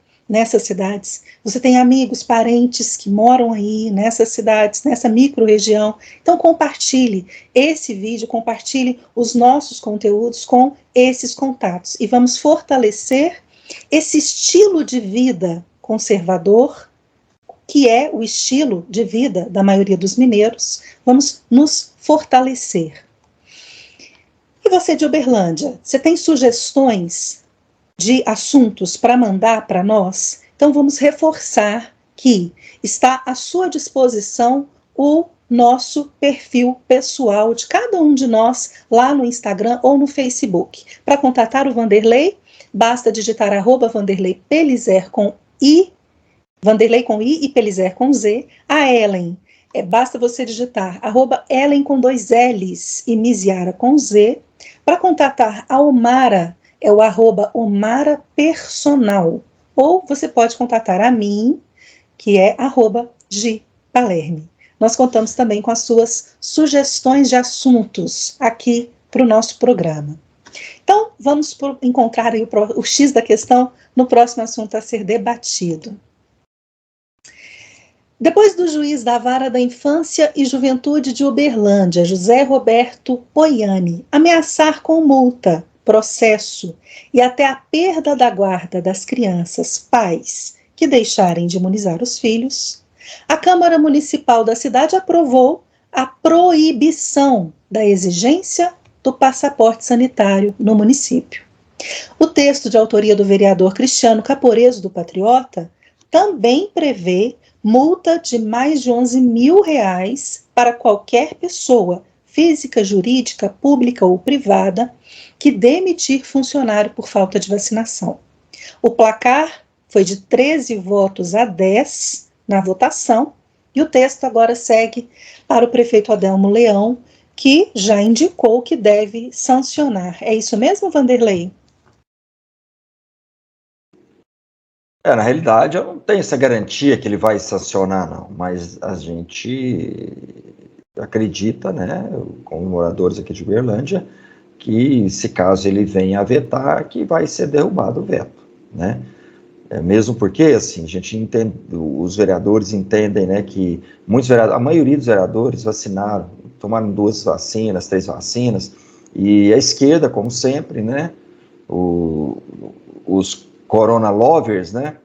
Você tem amigos, parentes que moram aí nessas cidades, nessa micro-região? Então compartilhe esse vídeo, compartilhe os nossos conteúdos com esses contatos. E vamos fortalecer esse estilo de vida conservador, que é o estilo de vida da maioria dos mineiros. Vamos nos fortalecer. E você de Uberlândia, você tem sugestões de assuntos para mandar para nós? Então vamos reforçar que está à sua disposição o nosso perfil pessoal de cada um de nós lá no Instagram ou no Facebook. Para contatar o Vanderlei, basta digitar @Vanderlei Pelizer com I, Vanderlei com I e Pelizer com Z. A Ellen, basta você digitar @Ellen com 2 L's e Miziara com Z. Para contatar a Omara, é o @OmaraPersonal. Ou você pode contatar a mim, que é @GPalerme. Nós contamos também com as suas sugestões de assuntos aqui para o nosso programa. Então, vamos encontrar aí o X da questão no próximo assunto a ser debatido. Depois do juiz da Vara da Infância e Juventude de Uberlândia, José Roberto Poiani, ameaçar com multa, processo e até a perda da guarda das crianças, pais, que deixarem de imunizar os filhos, a Câmara Municipal da cidade aprovou a proibição da exigência do passaporte sanitário no município. O texto de autoria do vereador Cristiano Caporeso do Patriota também prevê multa de mais de R$11 mil para qualquer pessoa, física, jurídica, pública ou privada, que demitir funcionário por falta de vacinação. O placar foi de 13 votos a 10 na votação, e o texto agora segue para o prefeito Adelmo Leão, que já indicou que deve sancionar. É isso mesmo, Vanderlei? Na realidade, eu não tenho essa garantia que ele vai sancionar, não, mas a gente acredita, né, como moradores aqui de Uberlândia, que se caso ele venha a vetar, que vai ser derrubado o veto, né, mesmo porque, assim, a gente entende, os vereadores entendem, né, que a maioria dos vereadores vacinaram, tomaram 2 vacinas, 3 vacinas, e a esquerda, como sempre, né, os Corona Lovers, né,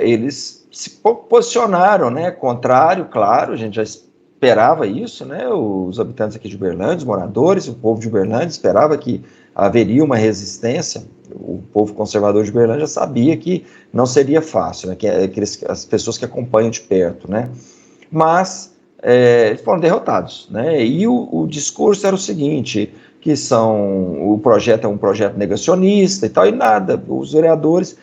eles se posicionaram, né, contrário, claro, a gente já esperava isso, né, os habitantes aqui de Uberlândia, os moradores, o povo de Uberlândia esperava que haveria uma resistência, o povo conservador de Uberlândia sabia que não seria fácil, né, as pessoas que acompanham de perto, né, mas eles foram derrotados, né, e o discurso era o seguinte, que o projeto é um projeto negacionista e tal, e nada, os vereadores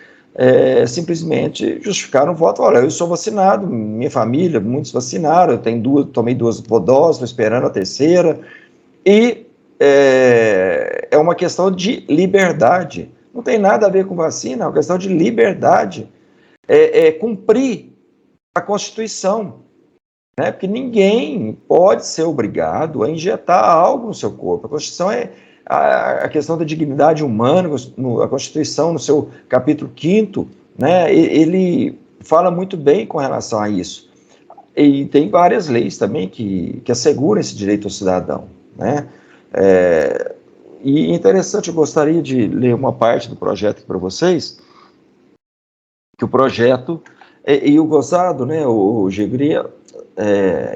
simplesmente justificaram o voto. Olha, eu sou vacinado, minha família, muitos vacinaram, eu tomei 2 doses, estou esperando a 3ª, e é uma questão de liberdade, não tem nada a ver com vacina, é uma questão de liberdade, cumprir a Constituição, né? Porque ninguém pode ser obrigado a injetar algo no seu corpo. A Constituição é a questão da dignidade humana, a Constituição, no seu capítulo 5º, né, ele fala muito bem com relação a isso. E tem várias leis também que asseguram esse direito ao cidadão, né? E interessante, eu gostaria de ler uma parte do projeto para vocês, que o projeto, e o gozado, né, o queria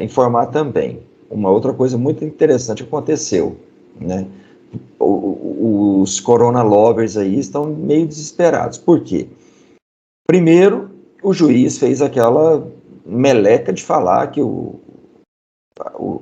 informar também, uma outra coisa muito interessante aconteceu, né? os corona lovers aí estão meio desesperados. Por quê? Primeiro, o juiz fez aquela meleca de falar que o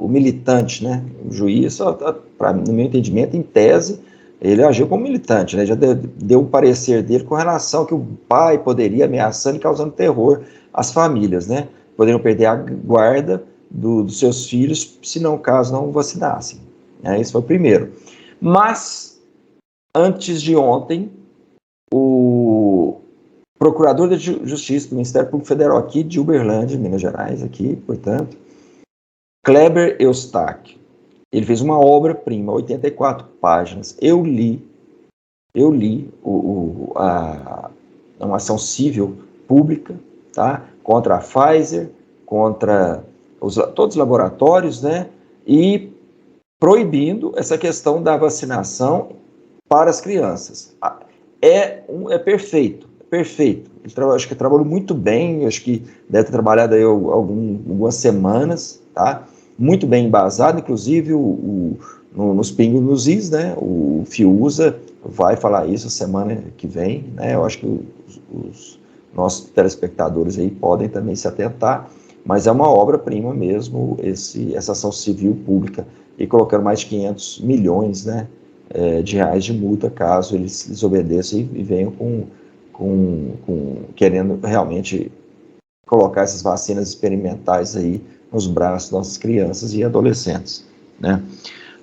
militante, né, o juiz, no meu entendimento, em tese, ele agiu como militante, né, já deu o parecer dele com relação que o pai poderia ameaçando e causando terror às famílias, né, poderiam perder a guarda dos seus filhos, se não, caso não vacinassem. Isso foi o primeiro. Mas, antes de ontem, o procurador de Justiça do Ministério Público Federal aqui de Uberlândia, Minas Gerais, aqui, portanto, Kleber Eustáquio, ele fez uma obra-prima, 84 páginas. Eu li uma ação civil pública, tá, contra a Pfizer, contra todos os laboratórios, né, e proibindo essa questão da vacinação para as crianças. É perfeito. Acho que trabalhou muito bem, acho que deve ter trabalhado aí algumas semanas, tá? Muito bem embasado, inclusive nos pingos nos is, né? O Fiuza vai falar isso semana que vem, né? Eu acho que os nossos telespectadores aí podem também se atentar, mas é uma obra-prima mesmo, essa ação civil pública, e colocando mais de 500 milhões, né, de reais de multa, caso eles desobedeçam e venham querendo realmente colocar essas vacinas experimentais aí nos braços das nossas crianças e adolescentes, né.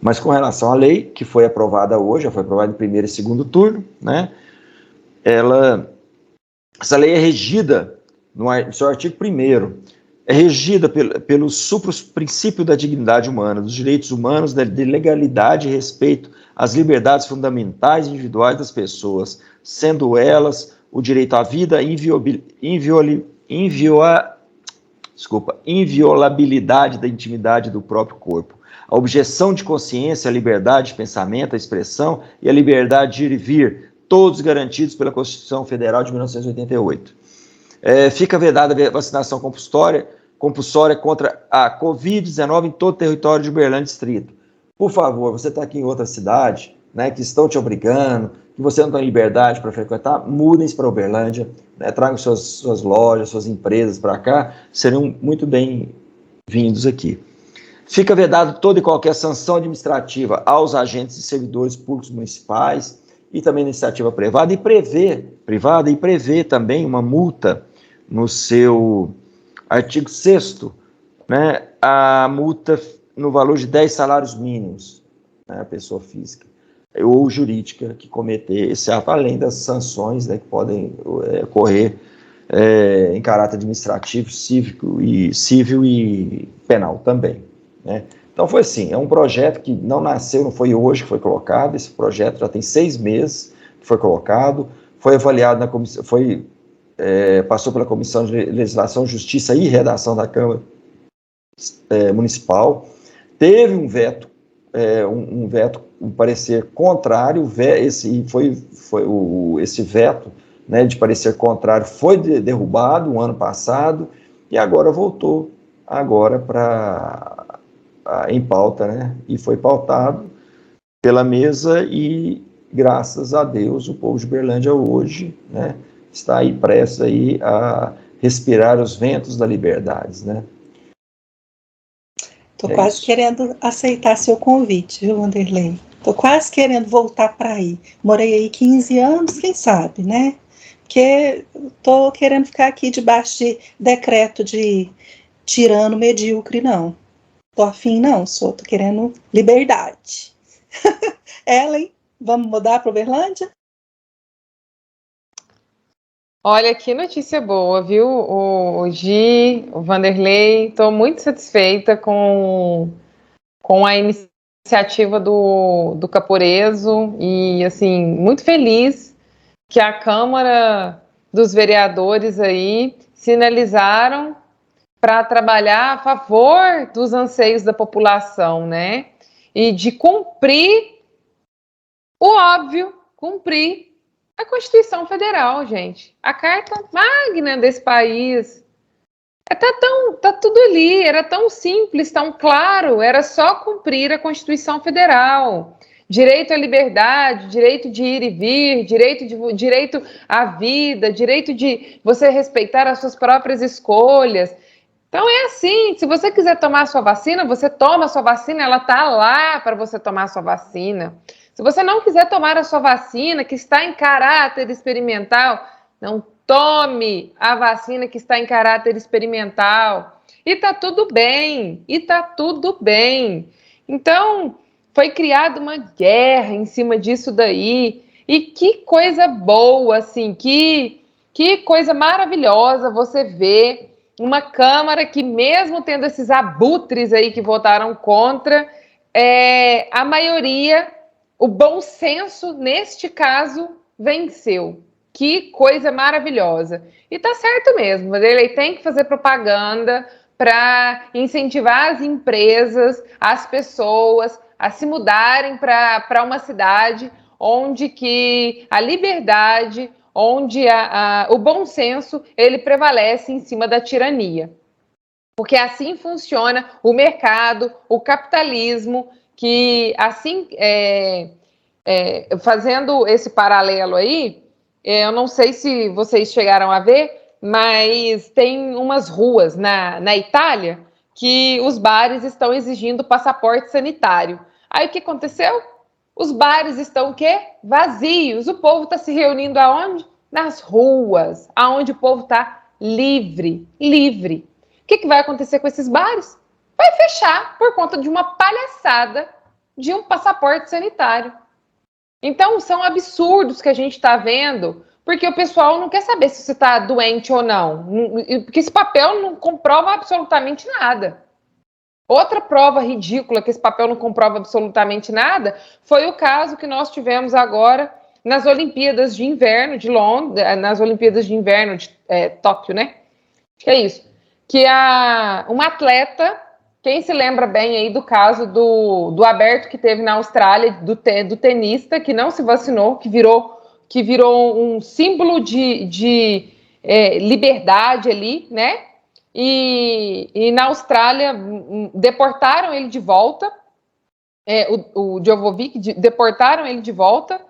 Mas com relação à lei, que foi aprovada hoje, já foi aprovada em primeiro e segundo turno, né, essa lei é regida, no seu artigo 1º, é regida pelo supra-princípio da dignidade humana, dos direitos humanos, de legalidade e respeito às liberdades fundamentais e individuais das pessoas, sendo elas o direito à vida, inviolabilidade da intimidade do próprio corpo, a objeção de consciência, a liberdade de pensamento, a expressão e a liberdade de ir e vir, todos garantidos pela Constituição Federal de 1988. Fica vedada a vacinação compulsória contra a Covid-19 em todo o território de Uberlândia Distrito. Por favor, você está aqui em outra cidade, né, que estão te obrigando, que você não tem liberdade para frequentar, mudem-se para Uberlândia, né, tragam suas lojas, suas empresas para cá, serão muito bem-vindos aqui. Fica vedado toda e qualquer sanção administrativa aos agentes e servidores públicos municipais e também iniciativa privada, e prevê também uma multa no seu artigo 6º, né, a multa no valor de 10 salários mínimos, né, a pessoa física ou jurídica que cometer esse ato, além das sanções, né, que podem ocorrer em caráter administrativo, civil e penal também, né. Então foi assim, é um projeto que não nasceu, não foi hoje que foi colocado, esse projeto já tem 6 meses que foi colocado, foi avaliado na comissão, passou pela Comissão de Legislação, Justiça e Redação da Câmara Municipal, teve um veto, um parecer contrário, esse veto, né, de parecer contrário foi derrubado no ano passado, e agora voltou em pauta, né, e foi pautado pela mesa, e graças a Deus o povo de Uberlândia hoje, né, está aí prestes aí a respirar os ventos da liberdade, né. Estou quase querendo aceitar seu convite, viu, Vanderlei? Estou quase querendo voltar para aí. Morei aí 15 anos, quem sabe, né? Porque estou querendo ficar aqui debaixo de decreto de tirano medíocre, não. Estou afim, não, estou querendo liberdade. Ellen, vamos mudar para Uberlândia? Olha, que notícia boa, viu? O Gi, o Vanderlei, estou muito satisfeita com a iniciativa do Caporeso e, assim, muito feliz que a Câmara dos Vereadores aí sinalizaram para trabalhar a favor dos anseios da população, né? E de cumprir o óbvio, cumprir a Constituição Federal, gente. A carta magna desse país. Tá tudo ali, era tão simples, tão claro, era só cumprir a Constituição Federal. Direito à liberdade, direito de ir e vir, direito à vida, direito de você respeitar as suas próprias escolhas. Então é assim, se você quiser tomar a sua vacina, você toma a sua vacina, ela está lá para você tomar a sua vacina. Se você não quiser tomar a sua vacina, que está em caráter experimental, não tome a vacina que está em caráter experimental. E tá tudo bem, Então, foi criada uma guerra em cima disso daí. E que coisa boa, assim, que coisa maravilhosa você vê uma Câmara que, mesmo tendo esses abutres aí que votaram contra, a maioria, o bom senso, neste caso, venceu. Que coisa maravilhosa. E tá certo mesmo, ele tem que fazer propaganda para incentivar as empresas, as pessoas a se mudarem para uma cidade onde que a liberdade, onde o bom senso, ele prevalece em cima da tirania. Porque assim funciona o mercado, o capitalismo, que assim, fazendo esse paralelo aí, eu não sei se vocês chegaram a ver, mas tem umas ruas na Itália que os bares estão exigindo passaporte sanitário. Aí o que aconteceu? Os bares estão o quê? Vazios. O povo está se reunindo aonde? Nas ruas, aonde o povo está livre. O que vai acontecer com esses bares? Vai fechar por conta de uma palhaçada de um passaporte sanitário. Então, são absurdos que a gente está vendo, porque o pessoal não quer saber se você está doente ou não, porque esse papel não comprova absolutamente nada. Outra prova ridícula que esse papel não comprova absolutamente nada foi o caso que nós tivemos agora nas Olimpíadas de Inverno de Londres, nas Olimpíadas de Inverno de Tóquio, né? Acho que é isso. Que uma atleta, quem se lembra bem aí do caso do aberto que teve na Austrália, do tenista que não se vacinou, que virou um símbolo de liberdade ali, né? E na Austrália deportaram ele de volta, o Djokovic, deportaram ele de volta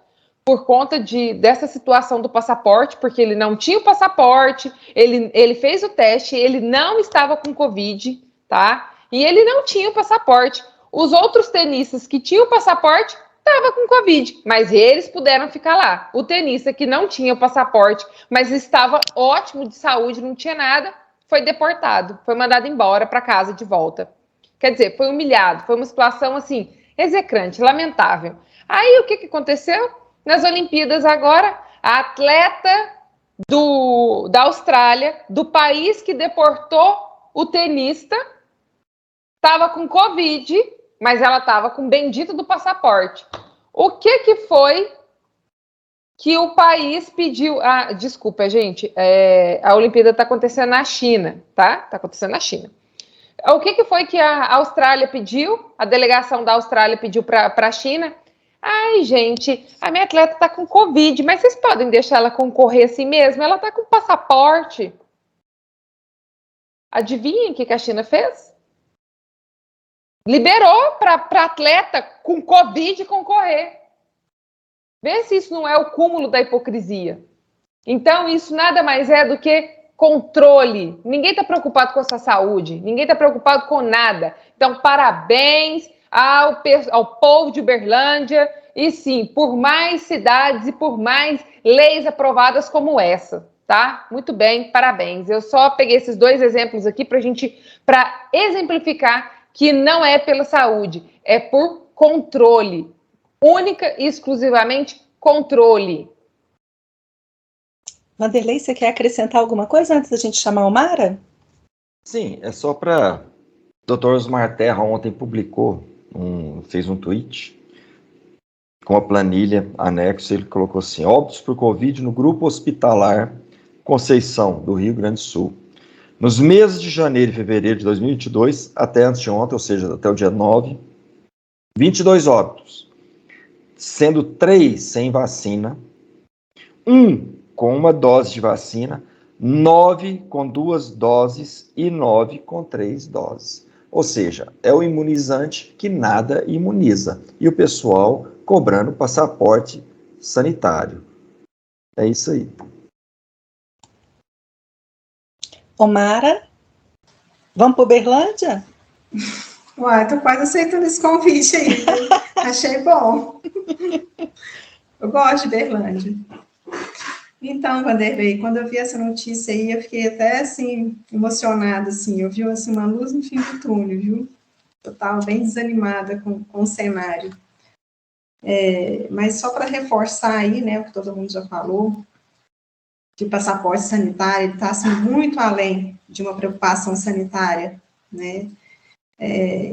por conta dessa situação do passaporte, porque ele não tinha o passaporte, ele fez o teste, ele não estava com Covid, tá? E ele não tinha o passaporte. Os outros tenistas que tinham o passaporte estavam com Covid, mas eles puderam ficar lá. O tenista que não tinha o passaporte, mas estava ótimo de saúde, não tinha nada, foi deportado, foi mandado embora para casa de volta. Quer dizer, foi humilhado, foi uma situação assim, execrante, lamentável. Aí o que aconteceu? Nas Olimpíadas agora, a atleta da Austrália, do país que deportou o tenista, estava com Covid, mas ela estava com o bendito do passaporte. O que foi que o país pediu? Desculpa, gente, a Olimpíada está acontecendo na China, tá? Está acontecendo na China. O que foi que a Austrália pediu? A delegação da Austrália pediu para a China? Ai, gente, a minha atleta está com Covid, mas vocês podem deixar ela concorrer assim mesmo? Ela está com passaporte. Adivinhem o que a China fez? Liberou para atleta com Covid concorrer. Vê se isso não é o cúmulo da hipocrisia. Então, isso nada mais é do que controle. Ninguém está preocupado com a sua saúde. Ninguém está preocupado com nada. Então, parabéns ao povo de Uberlândia. E sim, por mais cidades e por mais leis aprovadas como essa. Tá? Muito bem, parabéns. Eu só peguei esses dois exemplos aqui para exemplificar que não é pela saúde, é por controle. Única e exclusivamente controle. Vanderlei, você quer acrescentar alguma coisa antes da gente chamar o Mara? Sim, é só para... O Dr. Osmar Terra ontem fez um tweet com a planilha anexo, ele colocou assim: óbitos por Covid no grupo hospitalar Conceição, do Rio Grande do Sul. Nos meses de janeiro e fevereiro de 2022, até antes de ontem, ou seja, até o dia 9, 22 óbitos, sendo 3 sem vacina, 1 com uma dose de vacina, 9 com 2 doses e 9 com 3 doses. Ou seja, é o imunizante que nada imuniza. E o pessoal cobrando passaporte sanitário. É isso aí. Omara, vamos para Uberlândia? Uai, tô quase aceitando esse convite aí, viu? Achei bom. Eu gosto de Uberlândia. Então, Vanderlei, quando eu vi essa notícia aí, eu fiquei até, assim, emocionada, assim, eu vi, assim, uma luz no fim do túnel, viu? Eu estava bem desanimada com o cenário. Mas só para reforçar aí, né, o que todo mundo já falou, que o passaporte sanitário está, assim, muito além de uma preocupação sanitária, né?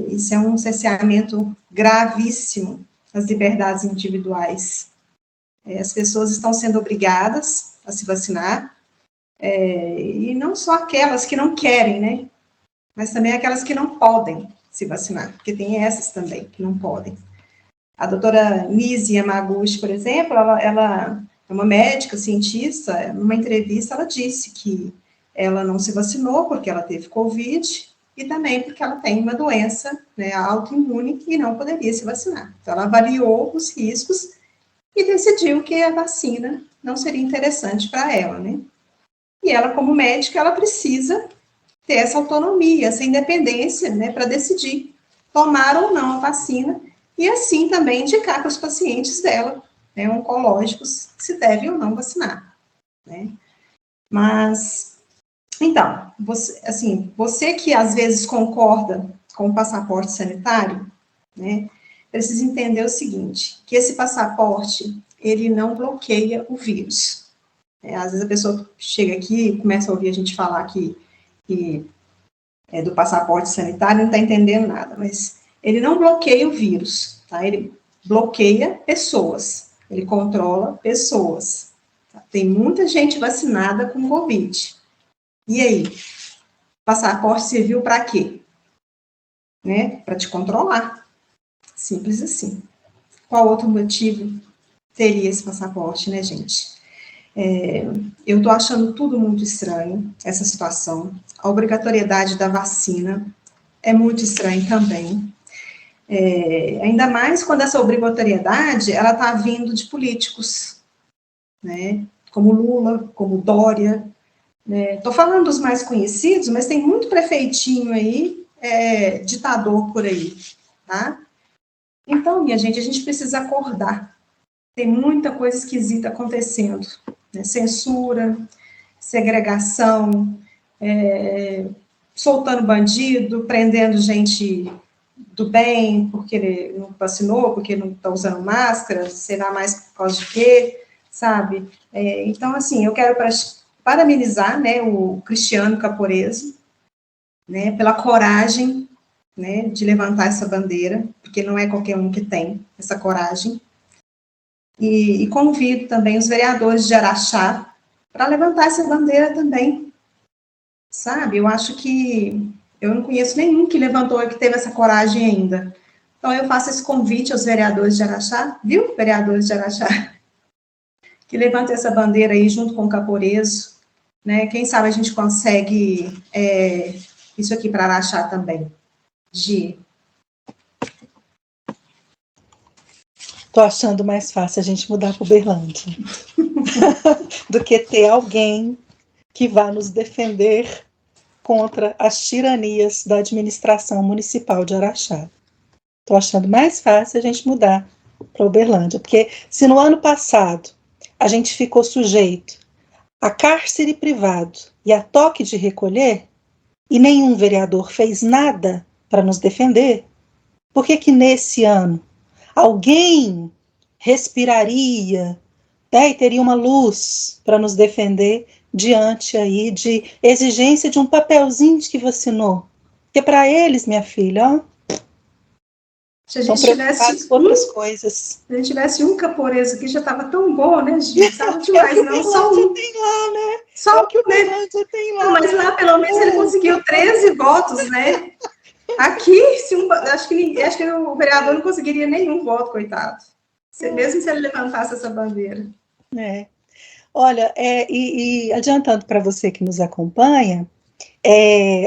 Isso é um cerceamento gravíssimo às liberdades individuais. As pessoas estão sendo obrigadas a se vacinar, e não só aquelas que não querem, né? Mas também aquelas que não podem se vacinar, porque tem essas também que não podem. A doutora Nise Yamaguchi, por exemplo, ela é uma médica, cientista, numa entrevista ela disse que ela não se vacinou porque ela teve Covid e também porque ela tem uma doença, né, autoimune e não poderia se vacinar. Então, ela avaliou os riscos e decidiu que a vacina não seria interessante para ela, né? E ela, como médica, ela precisa ter essa autonomia, essa independência, né, para decidir tomar ou não a vacina e assim também indicar para os pacientes dela, né, oncológicos, se deve ou não vacinar, né? Mas, então, você que às vezes concorda com o passaporte sanitário, né, precisa entender o seguinte, que esse passaporte, ele não bloqueia o vírus. Às vezes a pessoa chega aqui e começa a ouvir a gente falar que do passaporte sanitário, não está entendendo nada, mas ele não bloqueia o vírus, tá? Ele bloqueia pessoas, ele controla pessoas. Tá? Tem muita gente vacinada com Covid. E aí? O passaporte serviu para quê? Né? Para te controlar. Simples assim. Qual outro motivo teria esse passaporte, né, gente? Eu estou achando tudo muito estranho, essa situação. A obrigatoriedade da vacina é muito estranho também. Ainda mais quando essa obrigatoriedade, ela está vindo de políticos, né? Como Lula, como Dória. Estou falando dos mais conhecidos, mas tem muito prefeitinho aí, ditador por aí, tá? Então, minha gente, a gente precisa acordar. Tem muita coisa esquisita acontecendo, né? Censura, segregação, soltando bandido, prendendo gente do bem, porque ele não vacinou, porque não está usando máscara, sei lá mais por causa de quê, sabe? Então, assim, eu quero parabenizar, né, o Cristiano Caporeso, né, pela coragem, né, de levantar essa bandeira, porque não é qualquer um que tem essa coragem. E convido também os vereadores de Araxá para levantar essa bandeira também, sabe? Eu acho que eu não conheço nenhum que levantou e que teve essa coragem ainda. Então, eu faço esse convite aos vereadores de Araxá, viu, vereadores de Araxá? Que levantem essa bandeira aí junto com o Caporeso, né? Quem sabe a gente consegue isso aqui para Araxá também. Tô achando mais fácil a gente mudar para Uberlândia do que ter alguém que vá nos defender contra as tiranias da administração municipal de Araxá. Estou achando mais fácil a gente mudar para Uberlândia, porque se no ano passado a gente ficou sujeito a cárcere privado e a toque de recolher, e nenhum vereador fez nada para nos defender, por que nesse ano alguém respiraria, e teria uma luz para nos defender diante aí de exigência de um papelzinho de que vacinou? Porque para eles, minha filha, ó, se a gente tivesse outras coisas. Se a gente tivesse um Caporeso aqui, já estava tão bom, né, gente? Não precisava demais, não. Só um. Tem lá, né? Só o que o Uberlândia tem lá. Não, mas lá, pelo menos, ele conseguiu 13 votos, né? Aqui, acho que o vereador não conseguiria nenhum voto, coitado. Mesmo se ele levantasse essa bandeira. Olha, e adiantando para você que nos acompanha,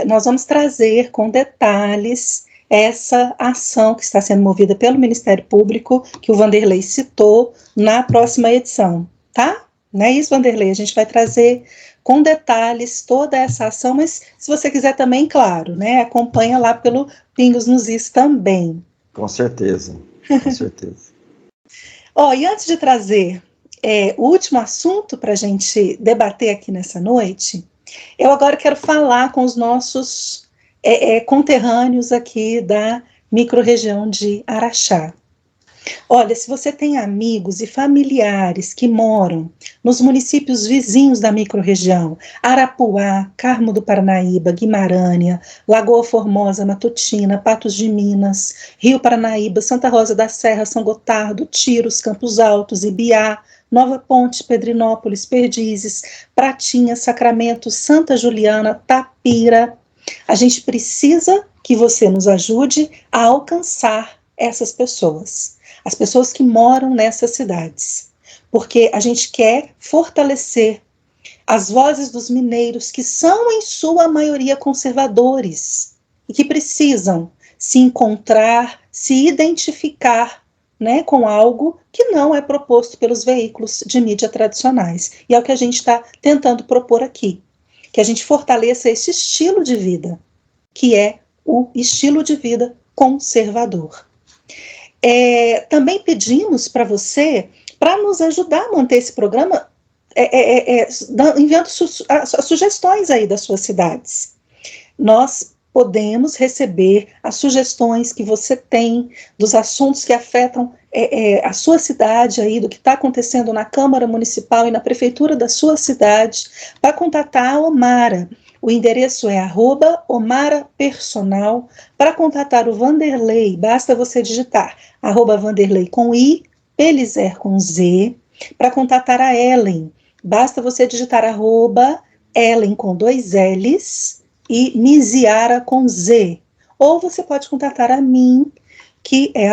nós vamos trazer com detalhes essa ação que está sendo movida pelo Ministério Público, que o Vanderlei citou, na próxima edição, tá? Não é isso, Vanderlei? A gente vai trazer com detalhes toda essa ação, mas se você quiser também, claro, né, acompanha lá pelo Pingos nos Is também. Com certeza, com certeza. E antes de trazer o último assunto para a gente debater aqui nessa noite, eu agora quero falar com os nossos conterrâneos aqui da microrregião de Araxá. Olha, se você tem amigos e familiares que moram nos municípios vizinhos da microrregião, Arapuá, Carmo do Paranaíba, Guimarães, Lagoa Formosa, Matutina, Patos de Minas, Rio Paranaíba, Santa Rosa da Serra, São Gotardo, Tiros, Campos Altos, Ibiá, Nova Ponte, Pedrinópolis, Perdizes, Pratinha, Sacramento, Santa Juliana, Tapira, a gente precisa que você nos ajude a alcançar essas pessoas, as pessoas que moram nessas cidades, porque a gente quer fortalecer as vozes dos mineiros, que são em sua maioria conservadores e que precisam se encontrar, se identificar, né, com algo que não é proposto pelos veículos de mídia tradicionais. E é o que a gente está tentando propor aqui, que a gente fortaleça esse estilo de vida, que é o estilo de vida conservador. Também pedimos para você, para nos ajudar a manter esse programa, enviando sugestões aí das suas cidades. Nós podemos receber as sugestões que você tem dos assuntos que afetam a sua cidade, aí, do que está acontecendo na Câmara Municipal e na Prefeitura da sua cidade, para contatar a Omara. O endereço é @omarapersonal. Para contatar o Vanderlei, basta você digitar @Vanderlei com I, Pelizer com Z. Para contatar a Ellen, basta você digitar @Ellen com 2 L's e Miziara com Z. Ou você pode contatar a mim, que é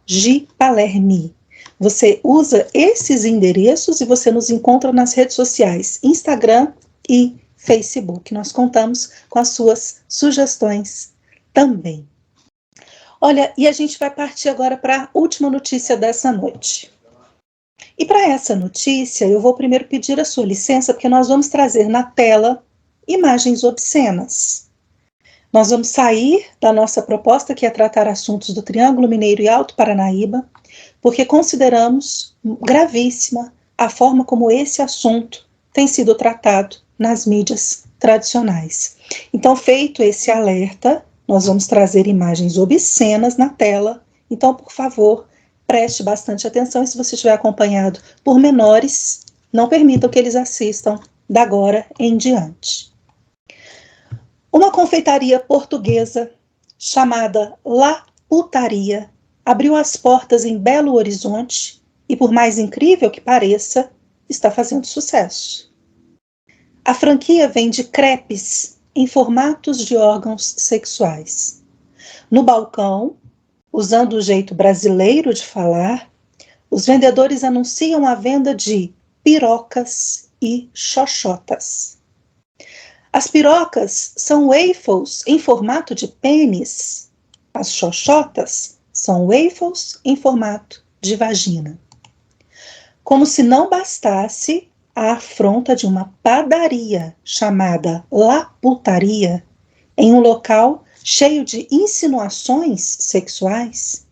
@Gipalermi. Você usa esses endereços e você nos encontra nas redes sociais, Instagram e Facebook. Nós contamos com as suas sugestões também. Olha, e a gente vai partir agora para a última notícia dessa noite. E para essa notícia, eu vou primeiro pedir a sua licença, porque nós vamos trazer na tela imagens obscenas. Nós vamos sair da nossa proposta, que é tratar assuntos do Triângulo Mineiro e Alto Paranaíba, porque consideramos gravíssima a forma como esse assunto tem sido tratado nas mídias tradicionais. Então, feito esse alerta, nós vamos trazer imagens obscenas na tela. Então, por favor, preste bastante atenção, e se você estiver acompanhado por menores, não permitam que eles assistam da agora em diante. Uma confeitaria portuguesa chamada La Putaria abriu as portas em Belo Horizonte e, por mais incrível que pareça, está fazendo sucesso. A franquia vende crepes em formatos de órgãos sexuais. No balcão, usando o jeito brasileiro de falar, os vendedores anunciam a venda de pirocas e xoxotas. As pirocas são waffles em formato de pênis. As xoxotas são waffles em formato de vagina. Como se não bastasse a afronta de uma padaria chamada La Putaria, em um local cheio de insinuações sexuais,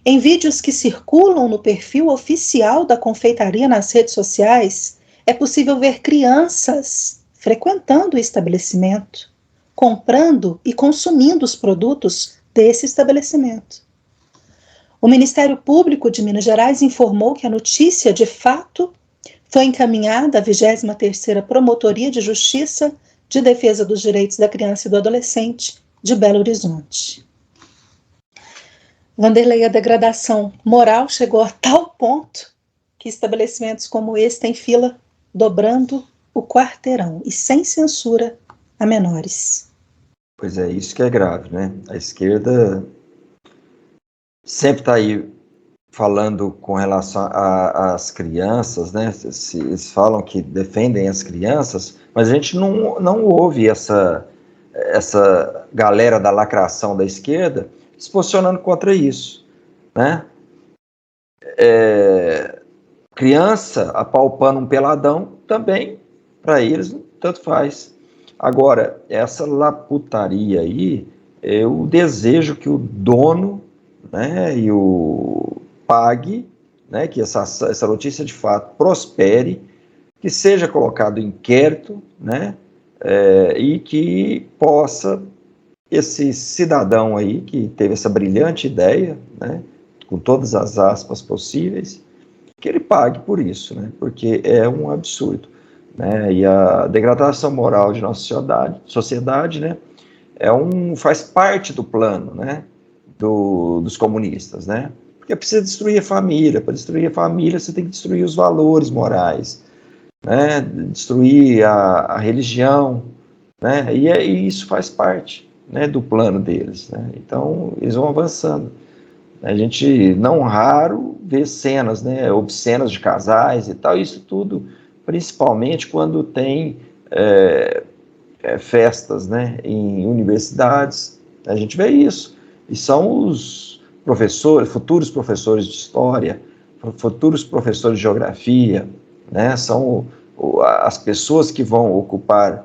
em vídeos que circulam no perfil oficial da confeitaria nas redes sociais, é possível ver crianças frequentando o estabelecimento, comprando e consumindo os produtos desse estabelecimento. O Ministério Público de Minas Gerais informou que a notícia, de fato, foi encaminhada à 23ª Promotoria de Justiça de Defesa dos Direitos da Criança e do Adolescente de Belo Horizonte. Vanderlei, a degradação moral chegou a tal ponto que estabelecimentos como esse têm fila dobrando o quarteirão e sem censura a menores. Pois é, isso que é grave, né? A esquerda sempre está aí falando com relação às crianças, né? Eles falam que defendem as crianças, mas a gente não ouve essa essa galera da lacração da esquerda se posicionando contra isso, né? Criança apalpando um peladão também, para eles, tanto faz. Agora, essa laputaria aí, eu desejo que o dono, né, e o pague, né, que essa notícia de fato prospere, que seja colocado inquérito, né, e que possa esse cidadão aí que teve essa brilhante ideia, né, com todas as aspas possíveis, que ele pague por isso, né, porque é um absurdo, né, e a degradação moral de nossa sociedade, né, faz parte do plano, né, dos comunistas, né, porque precisa destruir a família. Para destruir a família você tem que destruir os valores morais, né, destruir a religião, né, e isso faz parte, né, do plano deles, né, então eles vão avançando. A gente, não raro, vê cenas, né, obscenas de casais e tal, isso tudo, principalmente quando tem festas, né, em universidades, a gente vê isso, e são os professores, futuros professores de história, futuros professores de geografia, né, são as pessoas que vão ocupar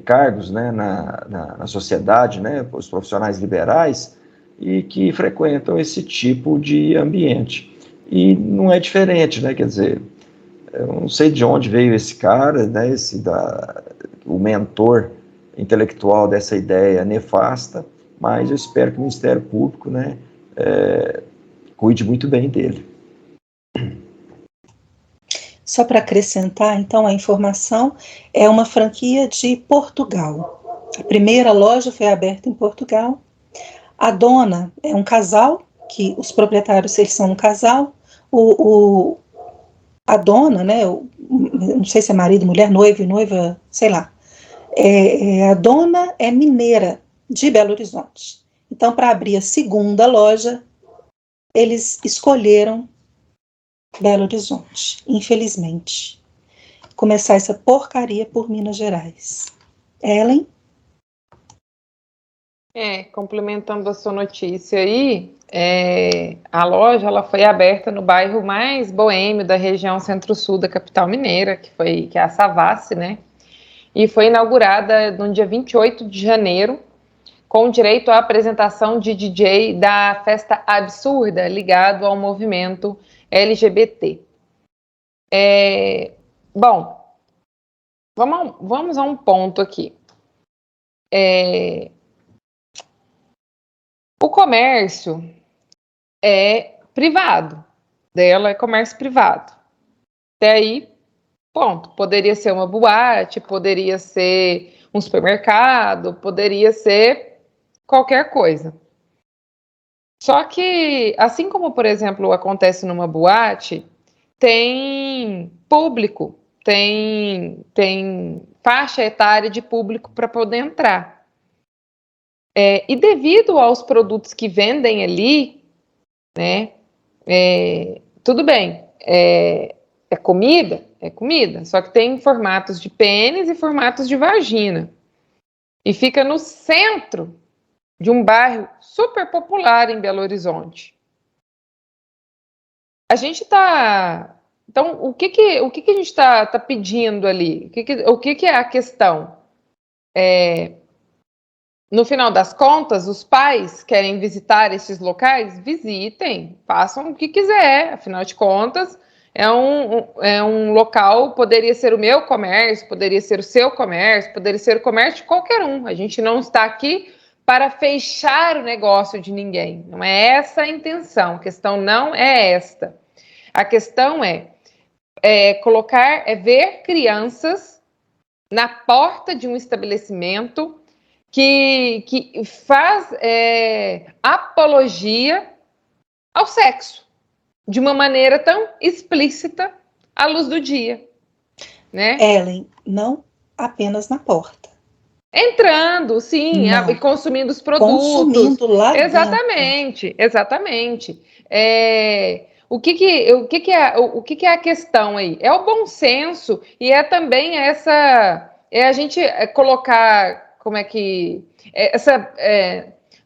cargos, né, na sociedade, né, os profissionais liberais, e que frequentam esse tipo de ambiente. E não é diferente, né, quer dizer, eu não sei de onde veio esse cara, né, o mentor intelectual dessa ideia nefasta, mas eu espero que o Ministério Público, né, cuide muito bem dele. Só para acrescentar, então, a informação é uma franquia de Portugal. A primeira loja foi aberta em Portugal. A dona é um casal, que os proprietários, eles são um casal. A dona, né, não sei se é marido, mulher, noiva, sei lá. A dona é mineira de Belo Horizonte. Então, para abrir a segunda loja, eles escolheram Belo Horizonte, infelizmente. Começar essa porcaria por Minas Gerais. Ellen? Complementando a sua notícia aí, a loja ela foi aberta no bairro mais boêmio da região centro-sul da capital mineira, que é a Savassi, né? E foi inaugurada no dia 28 de janeiro, com direito à apresentação de DJ da Festa Absurda, ligado ao movimento LGBT. Bom, vamos a um ponto aqui. O comércio é privado, dela é comércio privado. Até aí, ponto. Poderia ser uma boate, poderia ser um supermercado, poderia ser qualquer coisa. Só que, assim como, por exemplo, acontece numa boate, tem público, tem faixa etária de público para poder entrar. E devido aos produtos que vendem ali, né, tudo bem, é comida, só que tem formatos de pênis e formatos de vagina. E fica no centro de um bairro super popular em Belo Horizonte. A gente está... Então, o que a gente está pedindo ali? O que é a questão? No final das contas, os pais querem visitar esses locais? Visitem, façam o que quiser. Afinal de contas, é um local, poderia ser o meu comércio, poderia ser o seu comércio, poderia ser o comércio de qualquer um. A gente não está aqui para fechar o negócio de ninguém. Não é essa a intenção. A questão não é esta. A questão é ver crianças na porta de um estabelecimento que faz apologia ao sexo de uma maneira tão explícita à luz do dia, né? Ellen, não apenas na porta. Entrando, sim, e consumindo os produtos. Consumindo lá dentro. Exatamente. O que é a questão aí? É o bom senso e é também a gente colocar como é que,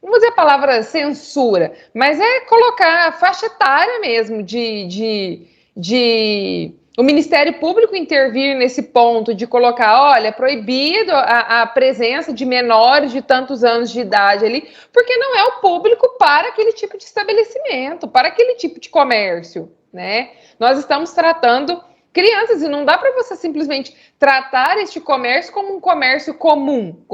não vou dizer a palavra censura, mas é colocar a faixa etária mesmo de o Ministério Público intervir nesse ponto de colocar, olha, proibido a presença de menores de tantos anos de idade ali, porque não é o público para aquele tipo de estabelecimento, para aquele tipo de comércio, né? Nós estamos tratando crianças e não dá para você simplesmente tratar este comércio como um comércio comum,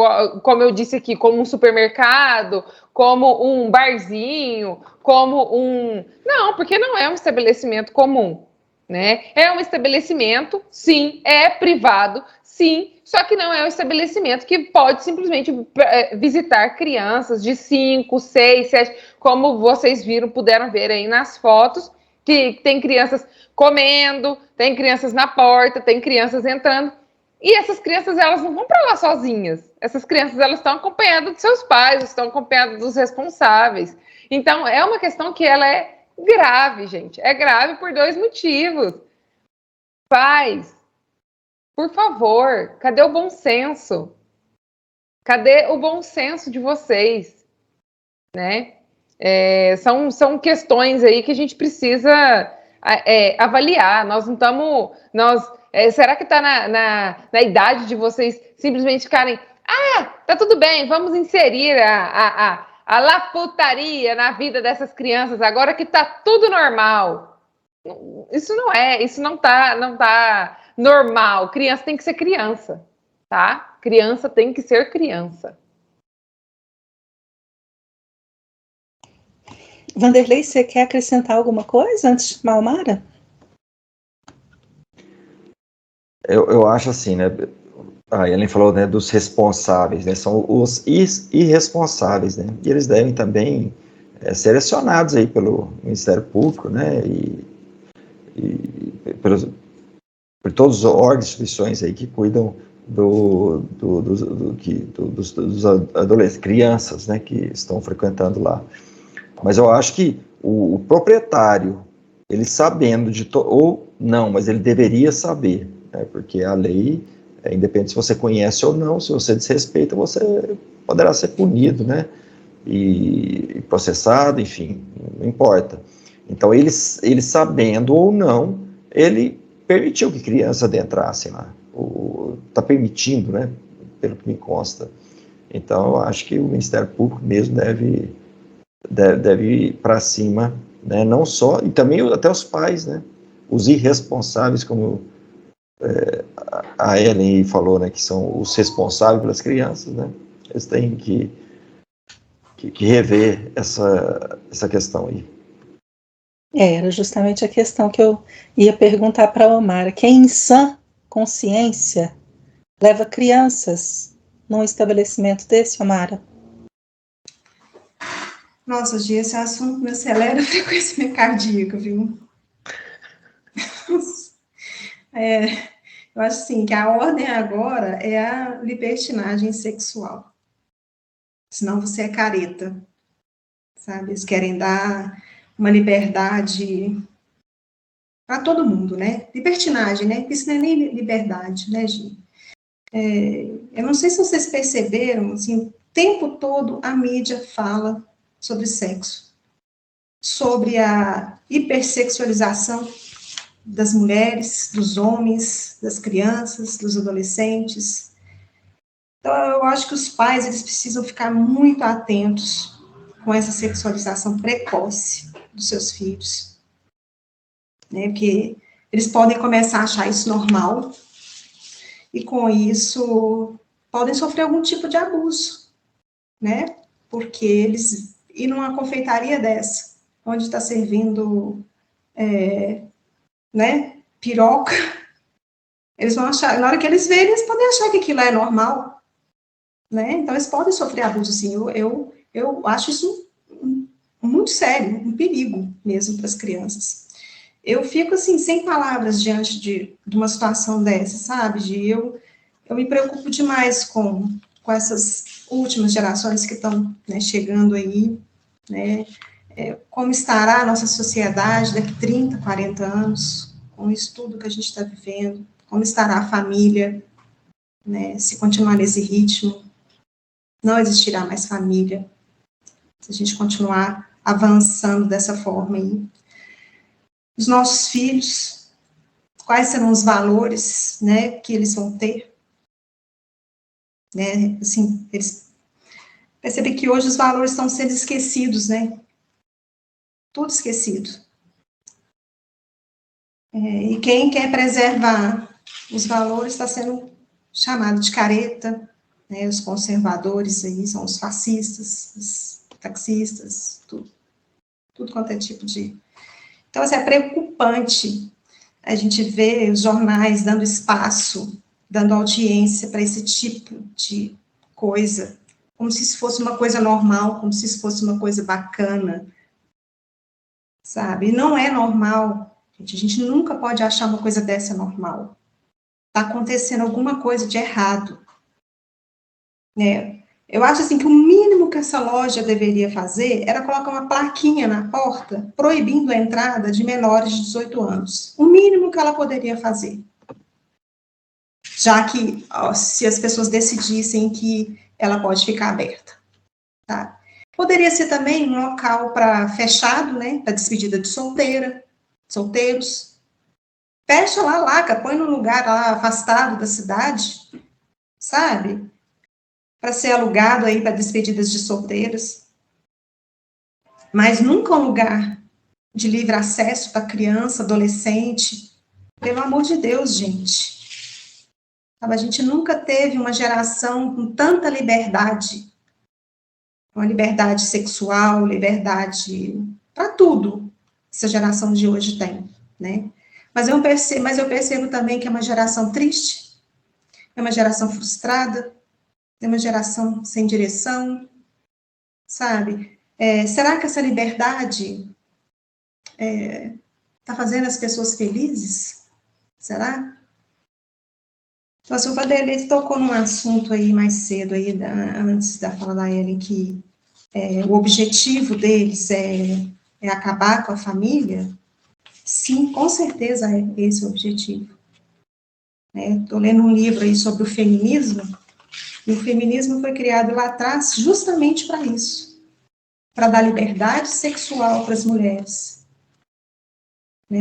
como eu disse aqui, como um supermercado, como um barzinho, como um... Não, porque não é um estabelecimento comum, né? É um estabelecimento, sim, é privado, sim, só que não é um estabelecimento que pode simplesmente visitar crianças de 5, 6, 7, como vocês puderam ver aí nas fotos, que tem crianças comendo, tem crianças na porta, tem crianças entrando, e essas crianças, elas não vão para lá sozinhas. Essas crianças, elas estão acompanhadas de seus pais, estão acompanhadas dos responsáveis. Então, é uma questão que ela é grave, gente. É grave por 2 motivos. Pais, por favor, cadê o bom senso? Cadê o bom senso de vocês? Né? São questões aí que a gente precisa avaliar. Nós não estamos... será que está na idade de vocês simplesmente ficarem... tá tudo bem, vamos inserir a laputaria na vida dessas crianças, agora que tá tudo normal. Isso não tá normal. Criança tem que ser criança, tá? Criança tem que ser criança. Vanderlei, você quer acrescentar alguma coisa antes de chamar a Omara? Eu acho assim, né? A Ellen falou, né, dos responsáveis, né? São os irresponsáveis, né? E eles devem também ser acionados aí pelo Ministério Público, né? E por todos os órgãos e instituições aí que cuidam dos adolescentes, crianças, né? Que estão frequentando lá. Mas eu acho que o proprietário, ele sabendo ou não, mas ele deveria saber, né? Porque a lei, independente se você conhece ou não, se você desrespeita, você poderá ser punido, né? E processado, enfim, não importa. Então, ele sabendo ou não, ele permitiu que crianças adentrassem lá. Está permitindo, né? Pelo que me consta. Então, eu acho que o Ministério Público mesmo deve ir para cima, né? Não só, e também até os pais, né? Os irresponsáveis, como a Ellen falou, né? Que são os responsáveis pelas crianças, né? Eles têm que rever essa questão aí. Era justamente a questão que eu ia perguntar para a Omara. Quem em sã consciência leva crianças num estabelecimento desse, Omara? Nossa, Gi, esse assunto me acelera a frequência cardíaca, viu? Eu acho assim, que a ordem agora é a libertinagem sexual. Senão você é careta, sabe? Eles querem dar uma liberdade para todo mundo, né? Libertinagem, né? Isso não é nem liberdade, né, Gi? Eu não sei se vocês perceberam, assim, o tempo todo a mídia fala sobre sexo, sobre a hipersexualização das mulheres, dos homens, das crianças, dos adolescentes. Então, eu acho que os pais, eles precisam ficar muito atentos com essa sexualização precoce dos seus filhos, né? Porque eles podem começar a achar isso normal e, com isso, podem sofrer algum tipo de abuso, né? Porque eles ir numa confeitaria dessa, onde está servindo, né, piroca, eles vão achar, na hora que eles verem, eles podem achar que aquilo é normal, né? Então, eles podem sofrer abuso, sim. Eu acho isso muito sério, um perigo mesmo para as crianças. Eu fico, assim, sem palavras diante de uma situação dessa, sabe? Eu me preocupo demais com essas últimas gerações que estão, né, chegando aí, né? Como estará a nossa sociedade daqui 30, 40 anos, com isso tudo que a gente está vivendo, como estará a família, né, se continuar nesse ritmo. Não existirá mais família se a gente continuar avançando dessa forma aí. Os nossos filhos, quais serão os valores, né, que eles vão ter? Né, assim, eles percebem que hoje os valores estão sendo esquecidos, né? Tudo esquecido. E quem quer preservar os valores está sendo chamado de careta, né? Os conservadores aí são os fascistas, os taxistas, tudo quanto é tipo de... Então, assim, é preocupante a gente ver os jornais dando espaço, dando audiência para esse tipo de coisa, como se isso fosse uma coisa normal, como se isso fosse uma coisa bacana, sabe? E não é normal, gente. A gente nunca pode achar uma coisa dessa normal. Está acontecendo alguma coisa de errado, né? Eu acho assim que o mínimo que essa loja deveria fazer era colocar uma plaquinha na porta proibindo a entrada de menores de 18 anos. O mínimo que ela poderia fazer. Já que, se as pessoas decidissem que ela pode ficar aberta, tá? Poderia ser também um local para fechado, né, para despedida de solteiros. Fecha lá, laca, põe num lugar lá afastado da cidade, sabe? Para ser alugado aí para despedidas de solteiros. Mas nunca um lugar de livre acesso para criança, adolescente. Pelo amor de Deus, gente. A gente nunca teve uma geração com tanta liberdade. Uma liberdade sexual, liberdade para tudo. Essa geração de hoje tem, né? Mas eu percebo também que é uma geração triste, é uma geração frustrada, é uma geração sem direção, sabe? Será que essa liberdade está fazendo as pessoas felizes? Será? Então, assim, o Vanderlei tocou num assunto aí mais cedo, aí, antes da fala da Ellen, que o objetivo deles é acabar com a família. Sim, com certeza é esse o objetivo. Estou lendo um livro aí sobre o feminismo, e o feminismo foi criado lá atrás justamente para isso, para dar liberdade sexual para as mulheres.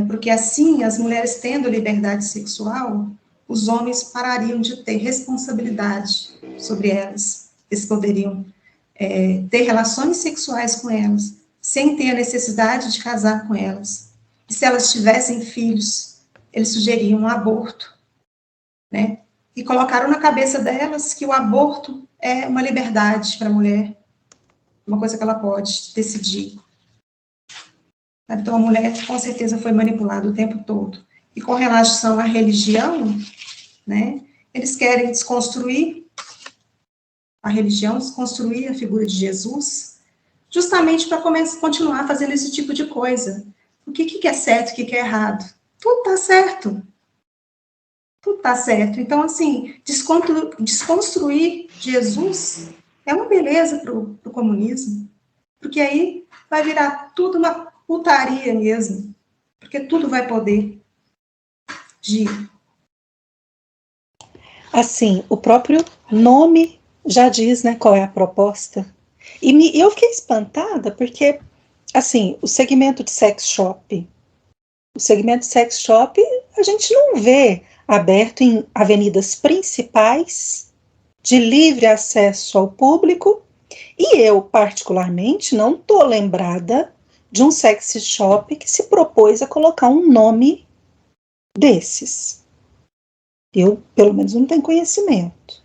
Porque assim, as mulheres tendo liberdade sexual, os homens parariam de ter responsabilidade sobre elas. Eles poderiam ter relações sexuais com elas, sem ter a necessidade de casar com elas. E se elas tivessem filhos, eles sugeriam um aborto, né? E colocaram na cabeça delas que o aborto é uma liberdade para a mulher, uma coisa que ela pode decidir. Então, a mulher, com certeza, foi manipulada o tempo todo. E com relação à religião, né, eles querem desconstruir a religião, desconstruir a figura de Jesus, justamente para continuar fazendo esse tipo de coisa. O que é certo, o que é errado? Tudo está certo. Tudo está certo. Então, assim, desconstruir Jesus é uma beleza para o comunismo, porque aí vai virar tudo uma putaria mesmo, porque tudo vai poder de... Assim, o próprio nome já diz, né, qual é a proposta. E eu fiquei espantada porque, assim, o segmento de sex shop a gente não vê aberto em avenidas principais de livre acesso ao público, e eu, particularmente, não estou lembrada de um sex shop que se propôs a colocar um nome desses. Eu, pelo menos, não tenho conhecimento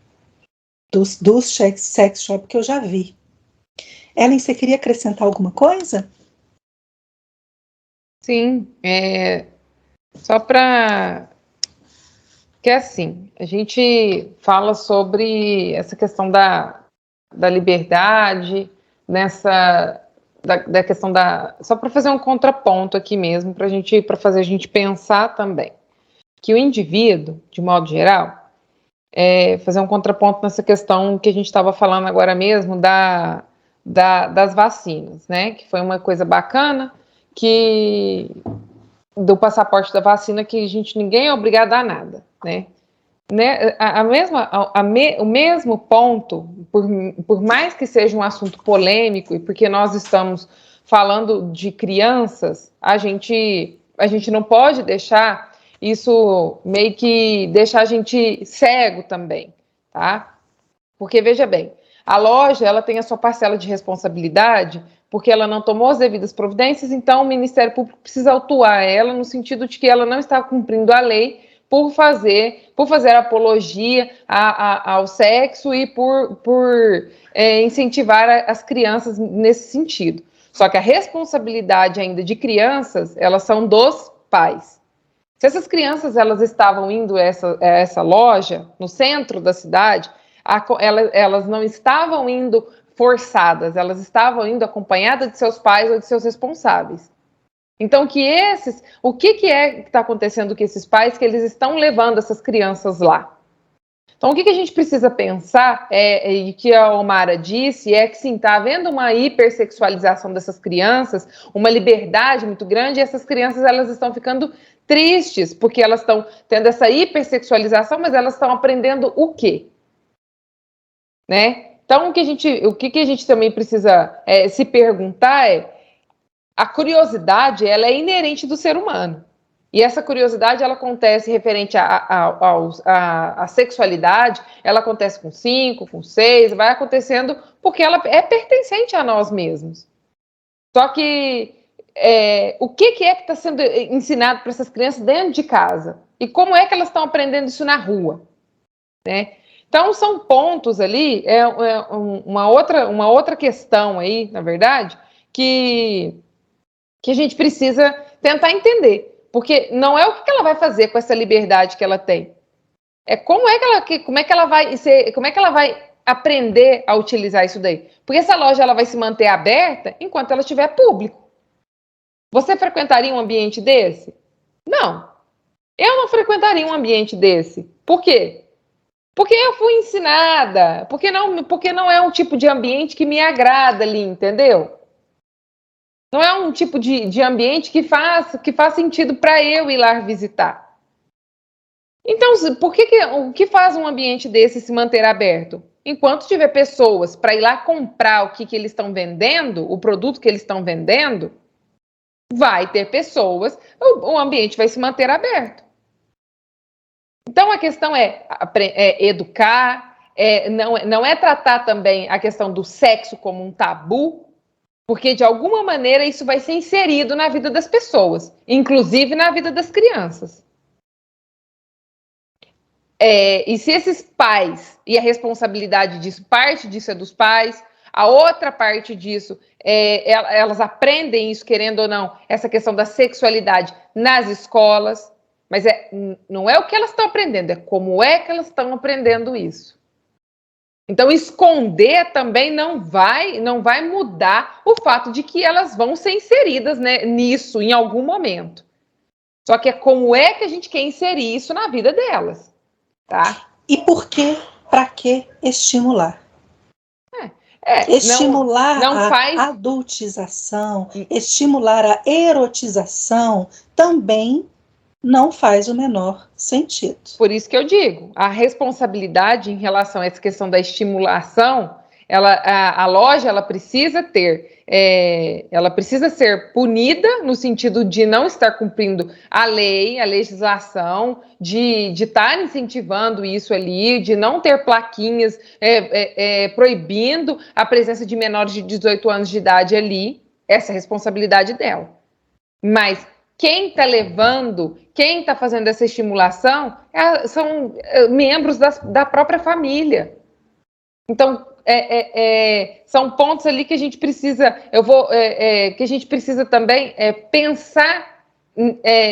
dos sex shop que eu já vi. Ellen, você queria acrescentar alguma coisa? Sim, só para... que assim, a gente fala sobre essa questão da liberdade, da questão da... Só para fazer um contraponto aqui mesmo, para fazer a gente pensar também, que o indivíduo, de modo geral, fazer um contraponto nessa questão que a gente estava falando agora mesmo das vacinas, né? Que foi uma coisa bacana, do passaporte da vacina, que ninguém é obrigado a nada, né? né, o mesmo ponto, por mais que seja um assunto polêmico, e porque nós estamos falando de crianças, a gente não pode deixar isso meio que deixar a gente cego também, tá? Porque, veja bem, a loja ela tem a sua parcela de responsabilidade porque ela não tomou as devidas providências, então o Ministério Público precisa autuar ela no sentido de que ela não está cumprindo a lei por fazer apologia ao sexo e por incentivar as crianças nesse sentido. Só que a responsabilidade ainda de crianças, elas são dos pais. Se essas crianças elas estavam indo a essa loja no centro da cidade, elas não estavam indo forçadas, elas estavam indo acompanhadas de seus pais ou de seus responsáveis. Então, o que é que está acontecendo com esses pais que eles estão levando essas crianças lá? Então, o que a gente precisa pensar, e que a Omara disse, é que sim, está havendo uma hipersexualização dessas crianças, uma liberdade muito grande, e essas crianças elas estão ficando tristes, porque elas estão tendo essa hipersexualização, mas elas estão aprendendo o quê? Né? Então, o que a gente também precisa se perguntar a curiosidade, ela é inerente do ser humano. E essa curiosidade, ela acontece referente à sexualidade, ela acontece com 5, com 6, vai acontecendo porque ela é pertencente a nós mesmos. Só que o que está sendo ensinado para essas crianças dentro de casa? E como é que elas estão aprendendo isso na rua? Né? Então, são pontos ali, uma outra questão aí, na verdade, que a gente precisa tentar entender. Porque não é o que ela vai fazer com essa liberdade que ela tem. É como é que ela vai aprender a utilizar isso daí. Porque essa loja ela vai se manter aberta enquanto ela tiver público. Você frequentaria um ambiente desse? Não. Eu não frequentaria um ambiente desse. Por quê? Porque eu fui ensinada. Porque não é um tipo de ambiente que me agrada ali, entendeu? Não é um tipo de ambiente que faz sentido para eu ir lá visitar. Então, o que faz um ambiente desse se manter aberto? Enquanto tiver pessoas para ir lá comprar o que eles estão vendendo, o produto que eles estão vendendo, vai ter pessoas, o ambiente vai se manter aberto. Então, a questão é educar, não é tratar também a questão do sexo como um tabu, porque, de alguma maneira, isso vai ser inserido na vida das pessoas, inclusive na vida das crianças. E se esses pais, e a responsabilidade disso, parte disso é dos pais, a outra parte disso, elas aprendem isso, querendo ou não, essa questão da sexualidade nas escolas, mas não é o que elas estão aprendendo, é como é que elas estão aprendendo isso. Então, esconder também não vai mudar o fato de que elas vão ser inseridas, né, nisso em algum momento. Só que é como é que a gente quer inserir isso na vida delas, tá? E por quê? Para que estimular? Estimular a adultização, estimular a erotização também não faz o menor sentido. Por isso que eu digo, a responsabilidade em relação a essa questão da estimulação, a loja ela precisa ser punida no sentido de não estar cumprindo a lei, a legislação, de estar incentivando isso ali, de não ter plaquinhas proibindo a presença de menores de 18 anos de idade ali, essa é a responsabilidade dela. Mas quem está levando, quem está fazendo essa estimulação são membros da própria família. Então, são pontos ali que a gente precisa, que a gente precisa também pensar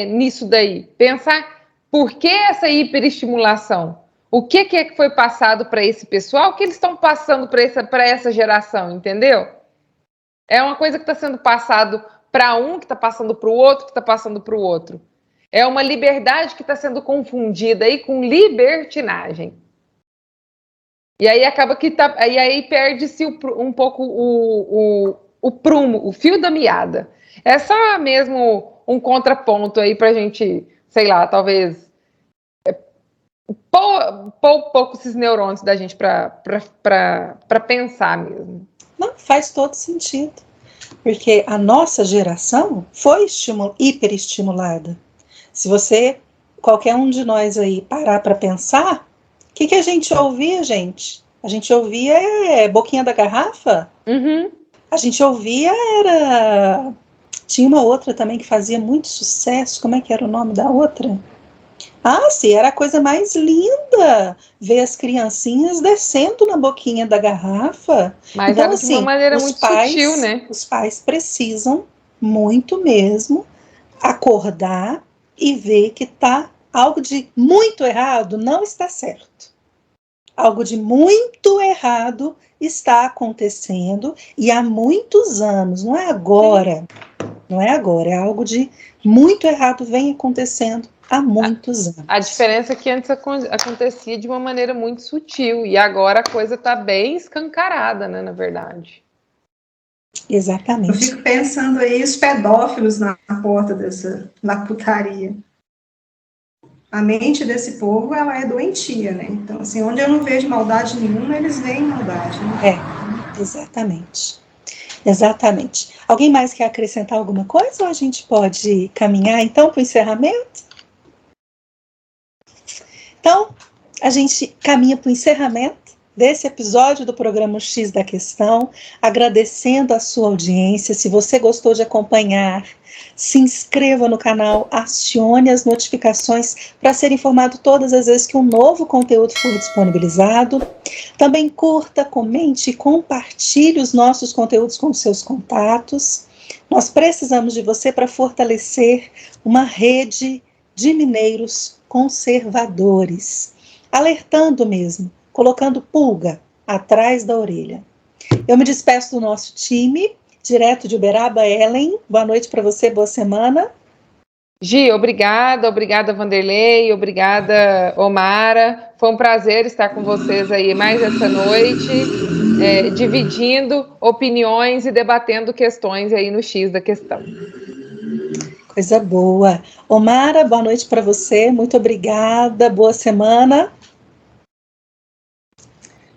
nisso daí, pensar por que essa hiperestimulação, o que é que foi passado para esse pessoal, o que eles estão passando para essa geração, entendeu? É uma coisa que está sendo passado para um, que está passando para o outro, que está passando para o outro. É uma liberdade que está sendo confundida aí com libertinagem. E aí acaba que e aí perde-se um pouco o prumo, o fio da meada. É só mesmo um contraponto aí para a gente, sei lá, talvez pouco esses neurônios da gente para pensar mesmo. Não, faz todo sentido. Porque a nossa geração foi hiperestimulada. Se você, qualquer um de nós aí, parar para pensar, o que a gente ouvia, gente? A gente ouvia Boquinha da Garrafa. Uhum. A gente ouvia Tinha uma outra também que fazia muito sucesso. Como é que era o nome da outra? Ah, sim, era a coisa mais linda ver as criancinhas descendo na boquinha da garrafa. Mas então, era assim, de uma maneira muito sutil, né? Os pais precisam muito mesmo acordar e ver que tá algo de muito errado não está certo. Algo de muito errado está acontecendo e há muitos anos, não é agora. Não é agora, é algo de muito errado vem acontecendo há muitos anos. A diferença é que antes acontecia de uma maneira muito sutil e agora a coisa está bem escancarada, né, na verdade. Exatamente. Eu fico pensando aí os pedófilos na porta da putaria. A mente desse povo, ela é doentia, né? Então, assim, onde eu não vejo maldade nenhuma, eles veem maldade, né? Exatamente. Exatamente. Alguém mais quer acrescentar alguma coisa ou a gente pode caminhar, então, para o encerramento? Então, a gente caminha para o encerramento desse episódio do programa X da Questão, agradecendo a sua audiência. Se você gostou de acompanhar, se inscreva no canal, acione as notificações para ser informado todas as vezes que um novo conteúdo for disponibilizado. Também curta, comente e compartilhe os nossos conteúdos com seus contatos. Nós precisamos de você para fortalecer uma rede de mineiros conservadores, alertando mesmo, colocando pulga atrás da orelha. Eu me despeço do nosso time, direto de Uberaba, Ellen. Boa noite para você, boa semana. Gi, obrigada Vanderlei, obrigada Omara, foi um prazer estar com vocês aí mais essa noite, dividindo opiniões e debatendo questões aí no X da Questão. Coisa boa. Omara, boa noite para você, muito obrigada, boa semana.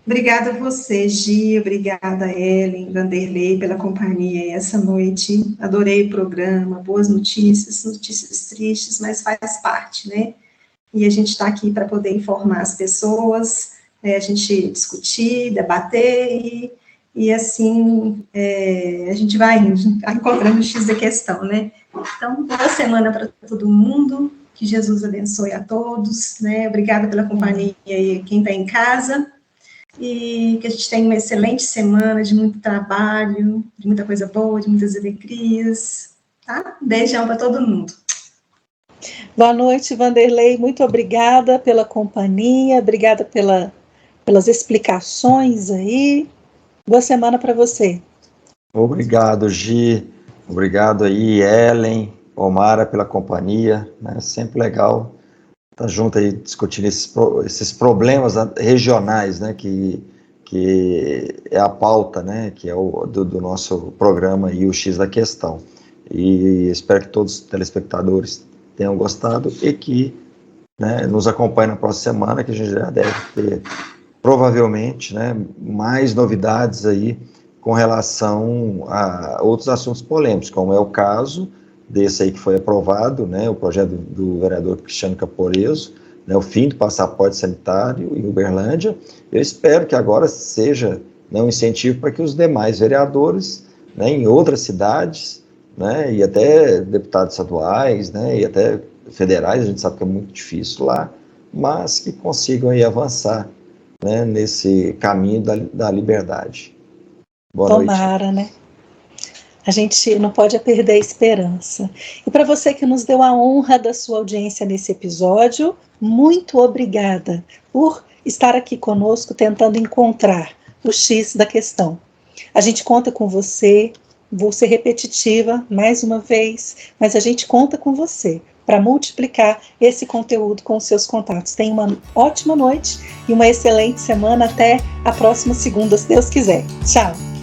Obrigada a você, Gi, obrigada Ellen, Vanderlei, pela companhia essa noite. Adorei o programa, boas notícias tristes, mas faz parte, né? E a gente está aqui para poder informar as pessoas, a gente discutir, debater e assim, a gente vai encontrando o X da Questão, né? Então, boa semana para todo mundo, que Jesus abençoe a todos, né? Obrigada pela companhia e quem está em casa. E que a gente tenha uma excelente semana de muito trabalho, de muita coisa boa, de muitas alegrias, tá? Beijão para todo mundo. Boa noite, Vanderlei, muito obrigada pela companhia, obrigada pelas explicações aí, boa semana para você. Obrigado, Gi, obrigado aí, Ellen, Omara, pela companhia, né? Sempre legal estar junto aí discutindo esses problemas regionais, né, que é a pauta, né, que é do nosso programa e o X da Questão. E espero que todos os telespectadores tenham gostado e que, né, nos acompanhem na próxima semana, que a gente já deve ter, provavelmente, né, mais novidades aí com relação a outros assuntos polêmicos, como é o caso desse aí que foi aprovado, né, o projeto do vereador Cristiano Caporeso, né, o fim do passaporte sanitário em Uberlândia. Eu espero que agora seja, né, um incentivo para que os demais vereadores, né, em outras cidades, né, e até deputados estaduais, né, e até federais, a gente sabe que é muito difícil lá, mas que consigam aí avançar, né, nesse caminho da liberdade. Boa noite. Tomara, né? A gente não pode perder a esperança. E para você que nos deu a honra da sua audiência nesse episódio, muito obrigada por estar aqui conosco tentando encontrar o X da Questão. A gente conta com você, vou ser repetitiva mais uma vez, mas a gente conta com você para multiplicar esse conteúdo com os seus contatos. Tenha uma ótima noite e uma excelente semana. Até a próxima segunda, se Deus quiser. Tchau!